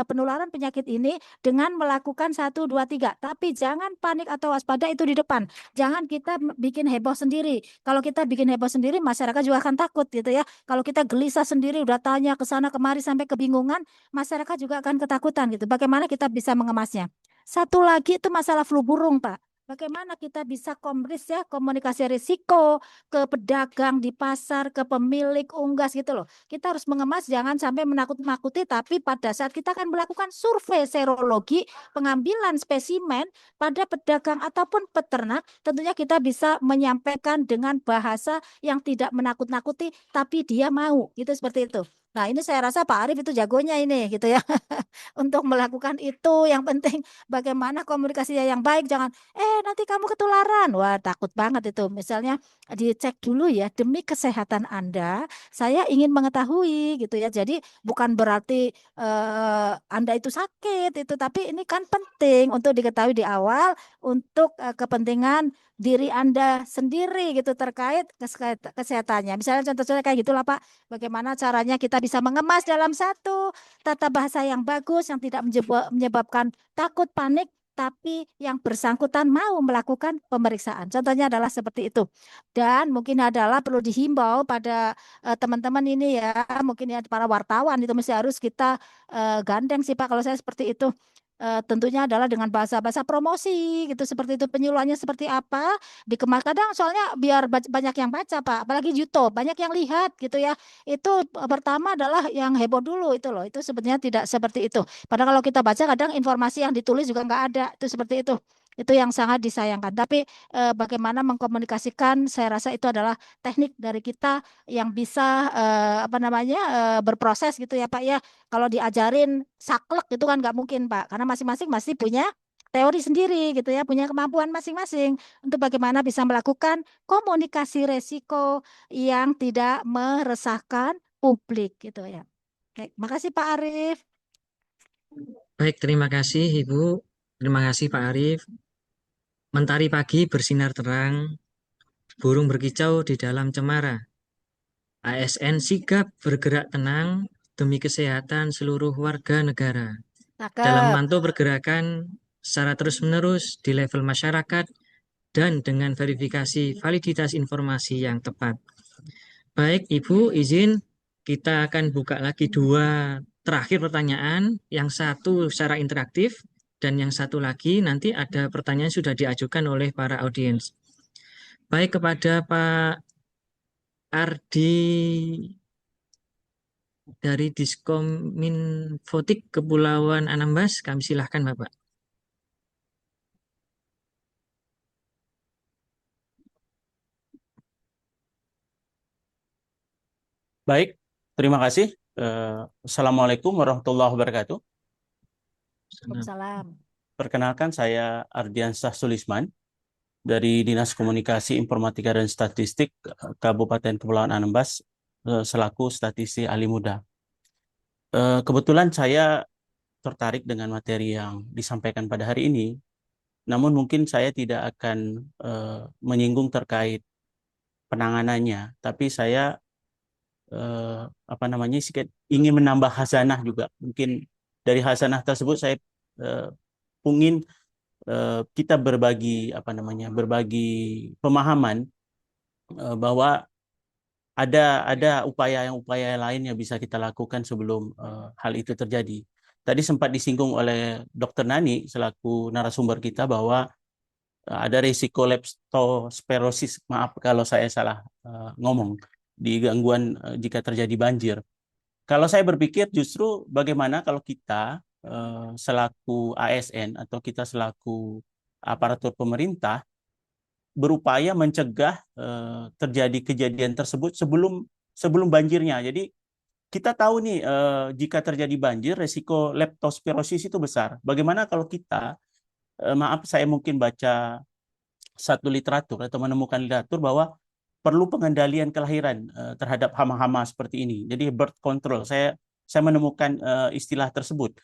penularan penyakit ini dengan melakukan 1, 2, 3. Tapi jangan panik atau waspada itu di depan. Jangan kita bikin heboh sendiri. Kalau kita bikin heboh sendiri, masyarakat juga akan takut gitu ya. Kalau kita gelisah sendiri, udah tanya ke sana kemari sampai kebingungan, masyarakat juga akan ketakutan gitu. Bagaimana kita bisa mengemasnya? Satu lagi itu masalah flu burung, Pak. Bagaimana kita bisa komris ya, komunikasi risiko ke pedagang di pasar, ke pemilik unggas gitu loh. Kita harus mengemas, jangan sampai menakut-nakuti, tapi pada saat kita akan melakukan survei serologi, pengambilan spesimen pada pedagang ataupun peternak, tentunya kita bisa menyampaikan dengan bahasa yang tidak menakut-nakuti, tapi dia mau, gitu seperti itu. Nah, ini saya rasa Pak Arief itu jagonya ini gitu ya. Untuk melakukan itu yang penting bagaimana komunikasinya yang baik, jangan nanti kamu ketularan. Wah, takut banget itu. Misalnya dicek dulu ya, demi kesehatan Anda, saya ingin mengetahui gitu ya. Jadi bukan berarti Anda itu sakit itu, tapi ini kan penting untuk diketahui di awal untuk kepentingan diri Anda sendiri gitu terkait kesehatannya. Misalnya contoh-contoh kayak gitulah Pak. Bagaimana caranya kita bisa mengemas dalam satu tata bahasa yang bagus yang tidak menyebabkan takut, panik, tapi yang bersangkutan mau melakukan pemeriksaan. Contohnya adalah seperti itu. Dan mungkin adalah perlu dihimbau pada teman-teman ini ya, mungkin ya para wartawan itu mesti harus kita gandeng sih Pak kalau saya seperti itu. tentunya adalah dengan bahasa-bahasa promosi gitu, seperti itu, penyuluhannya seperti apa dikemas. Kadang soalnya biar banyak yang baca Pak, apalagi YouTube banyak yang lihat gitu ya. Itu pertama adalah yang heboh dulu itu loh, itu sebenarnya tidak seperti itu. Padahal kalau kita baca kadang informasi yang ditulis juga nggak ada, itu seperti itu yang sangat disayangkan. Tapi bagaimana mengkomunikasikan, saya rasa itu adalah teknik dari kita yang bisa apa namanya berproses gitu ya Pak ya. Kalau diajarin saklek itu kan nggak mungkin Pak, karena masing-masing masih punya teori sendiri gitu ya, punya kemampuan masing-masing untuk bagaimana bisa melakukan komunikasi resiko yang tidak meresahkan publik gitu ya. Oke, makasih Pak Arief. Baik, terima kasih Ibu. Terima kasih Pak Arief. Mentari pagi bersinar terang, burung berkicau di dalam cemara. ASN sigap bergerak tenang demi kesehatan seluruh warga negara. Dalam Cakep. memantau pergerakan secara terus-menerus di level masyarakat dan dengan verifikasi validitas informasi yang tepat. Baik, Ibu, izin kita akan buka lagi dua terakhir pertanyaan, yang satu secara interaktif dan yang satu lagi nanti ada pertanyaan sudah diajukan oleh para audiens. Baik, kepada Pak Ardi dari Diskominfotik Kepulauan Anambas, kami silahkan Bapak. Baik, terima kasih. Assalamualaikum warahmatullahi wabarakatuh. Waalaikumsalam. Perkenalkan, saya Ardiansah Sulisman dari Dinas Komunikasi Informatika dan Statistik Kabupaten Kepulauan Anambas selaku statisi ahli muda. Kebetulan saya tertarik dengan materi yang disampaikan pada hari ini, namun mungkin saya tidak akan menyinggung terkait penanganannya, tapi saya ingin menambah hasanah juga. Mungkin dari hasanah tersebut saya ingin kita berbagi pemahaman bahwa ada upaya lain yang bisa kita lakukan sebelum hal itu terjadi. Tadi sempat disinggung oleh Dr. Nani selaku narasumber kita bahwa ada risiko leptospirosis, maaf kalau saya salah ngomong, di gangguan jika terjadi banjir. Kalau saya berpikir justru bagaimana kalau kita selaku ASN atau kita selaku aparatur pemerintah berupaya mencegah terjadi kejadian tersebut sebelum banjirnya. Jadi kita tahu nih jika terjadi banjir resiko leptospirosis itu besar. Bagaimana kalau kita maaf saya mungkin baca satu literatur atau menemukan literatur bahwa perlu pengendalian kelahiran terhadap hama-hama seperti ini. Jadi birth control. Saya menemukan istilah tersebut.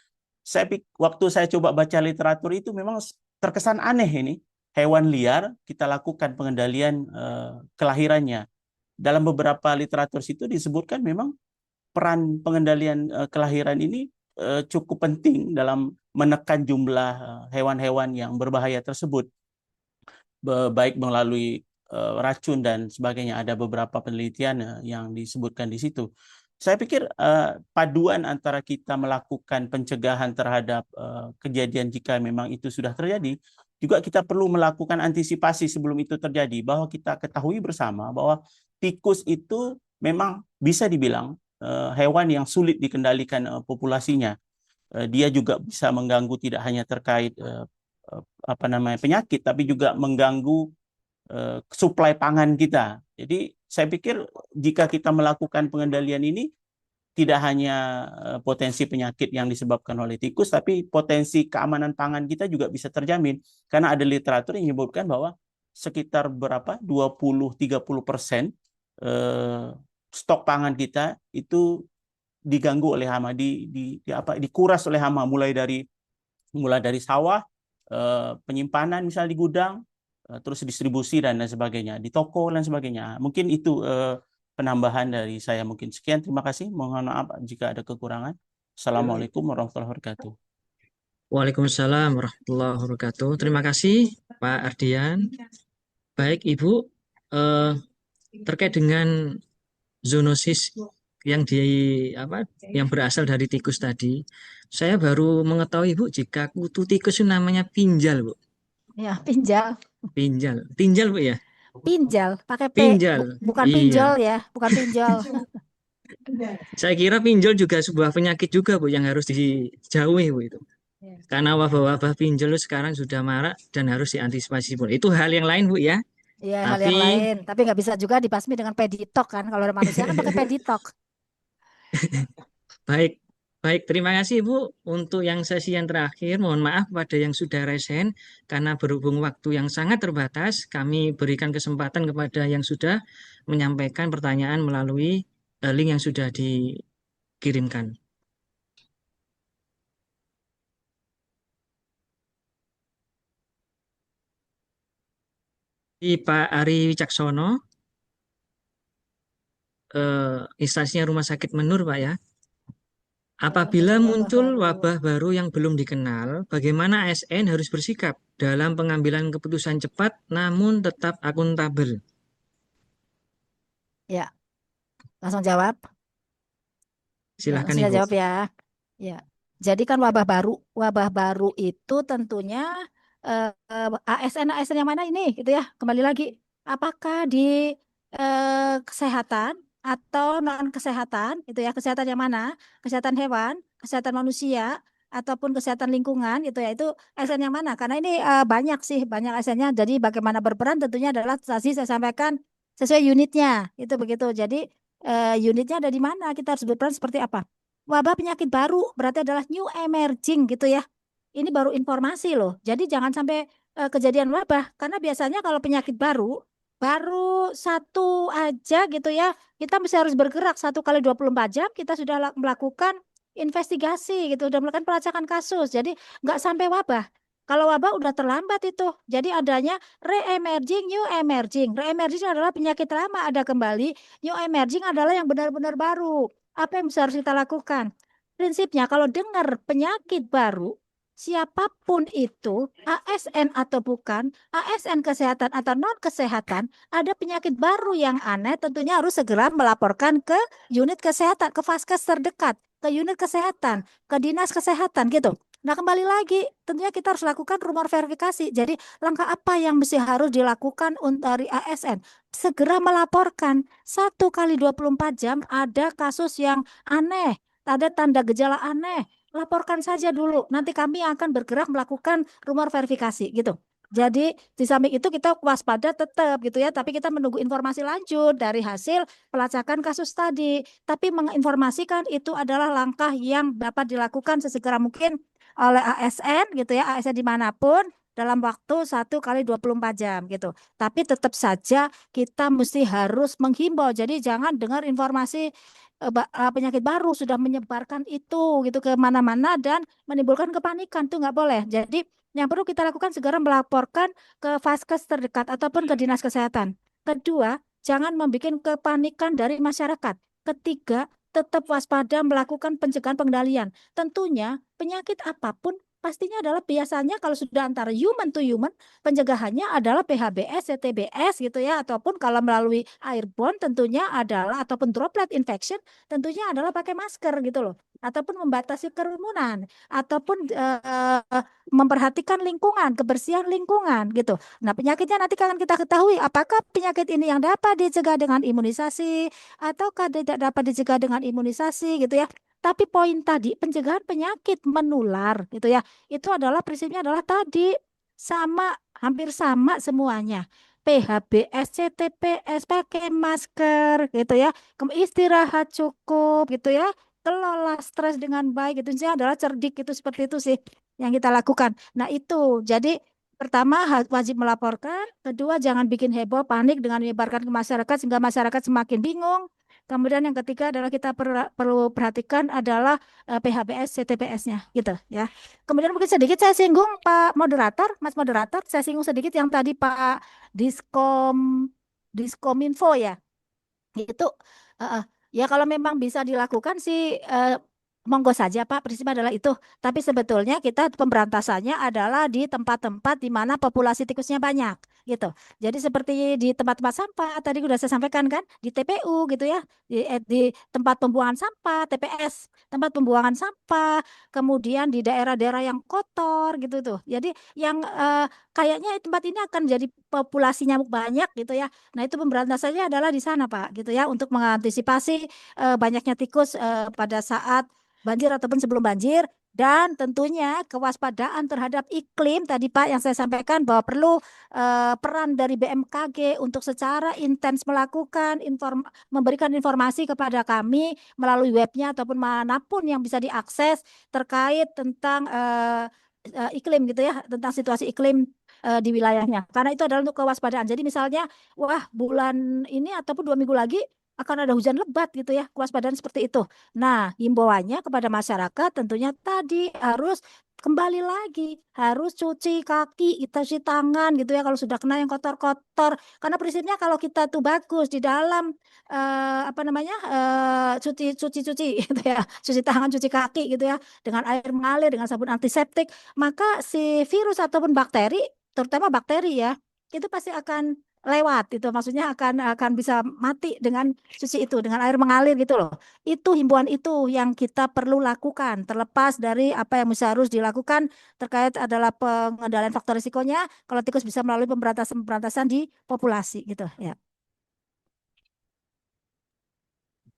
Waktu saya coba baca literatur itu memang terkesan aneh ini. Hewan liar kita lakukan pengendalian kelahirannya. Dalam beberapa literatur situ disebutkan memang peran pengendalian kelahiran ini cukup penting dalam menekan jumlah hewan-hewan yang berbahaya tersebut, baik melalui racun dan sebagainya. Ada beberapa penelitian yang disebutkan di situ. Saya pikir paduan antara kita melakukan pencegahan terhadap kejadian jika memang itu sudah terjadi, juga kita perlu melakukan antisipasi sebelum itu terjadi, bahwa kita ketahui bersama bahwa tikus itu memang bisa dibilang hewan yang sulit dikendalikan populasinya. Dia juga bisa mengganggu tidak hanya terkait penyakit, tapi juga mengganggu suplai pangan kita. Jadi saya pikir jika kita melakukan pengendalian ini, tidak hanya potensi penyakit yang disebabkan oleh tikus, tapi potensi keamanan pangan kita juga bisa terjamin. Karena ada literatur yang menyebutkan bahwa sekitar 20-30% stok pangan kita itu diganggu oleh hama, dikuras oleh hama, mulai dari sawah, penyimpanan misalnya di gudang, terus distribusi dan lain sebagainya, di toko dan sebagainya. Mungkin itu penambahan dari saya. Mungkin sekian, terima kasih. Mohon maaf jika ada kekurangan. Assalamualaikum warahmatullahi wabarakatuh. Waalaikumsalam warahmatullahi wabarakatuh. Terima kasih Pak Ardian. Baik Ibu, terkait dengan zoonosis yang di apa yang berasal dari tikus tadi. Saya baru mengetahui Bu, jika kutu tikus itu namanya pinjal, Bu. Ya, pinjal. Pinjal. Pinjal, Bu ya? Pinjal pakai P, Pinjal. bukan pinjol Iya. ya, bukan pinjol. Saya kira pinjol juga sebuah penyakit juga, Bu, yang harus dijauhi, Bu itu. Ya. Karena wabah-wabah pinjol itu sekarang sudah marak dan harus diantisipasi, Bu. Itu hal yang lain, Bu ya. Iya, hal yang Tapi lain. Tapi nggak bisa juga dibasmi dengan peditok kan. Kalau ada manusia kan pakai peditok. baik, baik. Terima kasih, Bu, untuk yang sesi yang terakhir. Mohon maaf pada yang sudah resen, karena berhubung waktu yang sangat terbatas, kami berikan kesempatan kepada yang sudah menyampaikan pertanyaan melalui link yang sudah dikirimkan. Pak Ari Wicaksono, instansinya Rumah Sakit Menur, Pak ya. Apabila Wabah muncul baru. wabah baru yang belum dikenal, bagaimana ASN harus bersikap dalam pengambilan keputusan cepat namun tetap akuntabel? Ya, langsung jawab. Ya, Silahkan langsung saya Ibu. jawab ya. Ya. Jadi kan wabah baru itu tentunya ASN yang mana ini gitu ya. Kembali lagi, apakah di kesehatan atau non kesehatan itu ya, kesehatan yang mana? Kesehatan hewan, kesehatan manusia ataupun kesehatan lingkungan gitu ya. Itu ASN yang mana? Karena ini banyak sih, banyak ASN-nya. Jadi bagaimana berperan tentunya adalah tadi saya sampaikan sesuai unitnya. Itu begitu. Jadi unitnya ada di mana? Kita harus berperan seperti apa? Wabah penyakit baru berarti adalah new emerging gitu ya. Ini baru informasi loh. Jadi jangan sampai kejadian wabah karena biasanya kalau penyakit baru satu aja gitu ya. Kita mesti harus bergerak 1 kali 24 jam kita sudah melakukan investigasi gitu, sudah melakukan pelacakan kasus. Jadi nggak sampai wabah. Kalau wabah udah terlambat itu. Jadi adanya re-emerging, new emerging. Re-emerging adalah penyakit lama ada kembali. New emerging adalah yang benar-benar baru. Apa yang harus kita lakukan? Prinsipnya kalau dengar penyakit baru, siapapun itu, ASN atau bukan, ASN kesehatan atau non kesehatan, ada penyakit baru yang aneh, tentunya harus segera melaporkan ke unit kesehatan, ke vaskes terdekat, ke unit kesehatan, ke dinas kesehatan gitu. Nah, kembali lagi, tentunya kita harus lakukan rumor verifikasi. Jadi, langkah apa yang mesti harus dilakukan dari ASN? Segera melaporkan 1 kali 24 jam ada kasus yang aneh, ada tanda gejala aneh, laporkan saja dulu. Nanti kami akan bergerak melakukan rumor verifikasi gitu. Jadi di samping itu kita waspada tetap gitu ya, tapi kita menunggu informasi lanjut dari hasil pelacakan kasus tadi. Tapi menginformasikan itu adalah langkah yang dapat dilakukan sesegera mungkin oleh ASN gitu ya, ASN dimanapun dalam waktu 1 kali 24 jam gitu. Tapi tetap saja kita mesti harus menghimbau. Jadi jangan dengar informasi penyakit baru sudah menyebarkan itu gitu ke mana-mana dan menimbulkan kepanikan tuh nggak boleh. Jadi yang perlu kita lakukan segera melaporkan ke vaskes terdekat ataupun ke dinas kesehatan. Kedua, jangan membuat kepanikan dari masyarakat. Ketiga, tetap waspada melakukan pencegahan pengendalian. Tentunya penyakit apapun pastinya adalah biasanya kalau sudah antara human to human, pencegahannya adalah PHBS, CTBS gitu ya, ataupun kalau melalui airborne tentunya adalah ataupun droplet infection tentunya adalah pakai masker gitu loh, ataupun membatasi kerumunan, ataupun memperhatikan lingkungan, kebersihan lingkungan gitu. Nah, penyakitnya nanti akan kita ketahui apakah penyakit ini yang dapat dicegah dengan imunisasi ataukah tidak dapat dicegah dengan imunisasi gitu ya. Tapi poin tadi pencegahan penyakit menular gitu ya. Itu adalah prinsipnya adalah tadi sama hampir sama semuanya. PHBS, CTPS, pakai masker gitu ya. Istirahat cukup gitu ya. Kelola stres dengan baik itu adalah cerdik itu seperti itu sih yang kita lakukan. Nah, itu. Jadi pertama wajib melaporkan, kedua jangan bikin heboh, panik dengan menyebarkan ke masyarakat sehingga masyarakat semakin bingung. Kemudian yang ketiga adalah kita perlu perhatikan adalah PHBS, CTPS-nya gitu ya. Kemudian mungkin sedikit saya singgung Pak Moderator, Mas Moderator, saya singgung sedikit yang tadi Pak Diskominfo ya. Itu ya kalau memang bisa dilakukan sih monggo saja Pak, prinsip adalah itu. Tapi sebetulnya kita pemberantasannya adalah di tempat-tempat di mana populasi tikusnya banyak. gitu. Jadi seperti di tempat-tempat sampah tadi sudah saya sampaikan kan, di TPU gitu ya, di tempat pembuangan sampah, TPS, tempat pembuangan sampah, kemudian di daerah-daerah yang kotor gitu tuh. Jadi yang kayaknya tempat ini akan jadi populasi nyamuk banyak gitu ya. Nah, itu pemberantasannya adalah di sana, Pak, gitu ya, untuk mengantisipasi banyaknya tikus pada saat banjir ataupun sebelum banjir. Dan tentunya kewaspadaan terhadap iklim tadi Pak yang saya sampaikan bahwa perlu peran dari BMKG untuk secara intens melakukan memberikan informasi kepada kami melalui webnya ataupun manapun yang bisa diakses terkait tentang iklim gitu ya, tentang situasi iklim di wilayahnya. Karena itu adalah untuk kewaspadaan. Jadi misalnya, wah bulan ini ataupun 2 minggu lagi akan ada hujan lebat gitu ya, kewaspadaan seperti itu. Nah, himbauannya kepada masyarakat tentunya tadi harus kembali lagi, harus cuci kaki, kita cuci tangan gitu ya kalau sudah kena yang kotor-kotor. Karena prinsipnya kalau kita tuh bagus di dalam apa namanya cuci gitu ya, cuci tangan, cuci kaki gitu ya dengan air mengalir, dengan sabun antiseptik, maka si virus ataupun bakteri, terutama bakteri ya, itu pasti akan lewat itu, maksudnya akan bisa mati dengan cuci itu, dengan air mengalir gitu loh. Itu himbauan itu yang kita perlu lakukan, terlepas dari apa yang harus dilakukan terkait adalah pengendalian faktor risikonya. Kalau tikus bisa melalui pemberantasan di populasi gitu ya.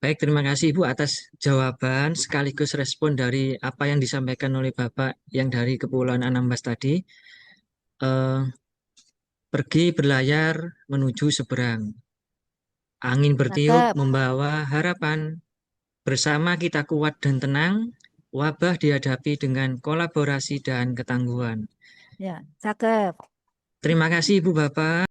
Baik, terima kasih Ibu atas jawaban sekaligus respon dari apa yang disampaikan oleh Bapak yang dari Kepulauan Anambas tadi. Eh, Pergi berlayar menuju seberang. Angin bertiup Cakep. membawa harapan. Bersama kita kuat dan tenang. Wabah dihadapi dengan kolaborasi dan ketangguhan. Ya, cakep. Terima kasih Ibu Bapak.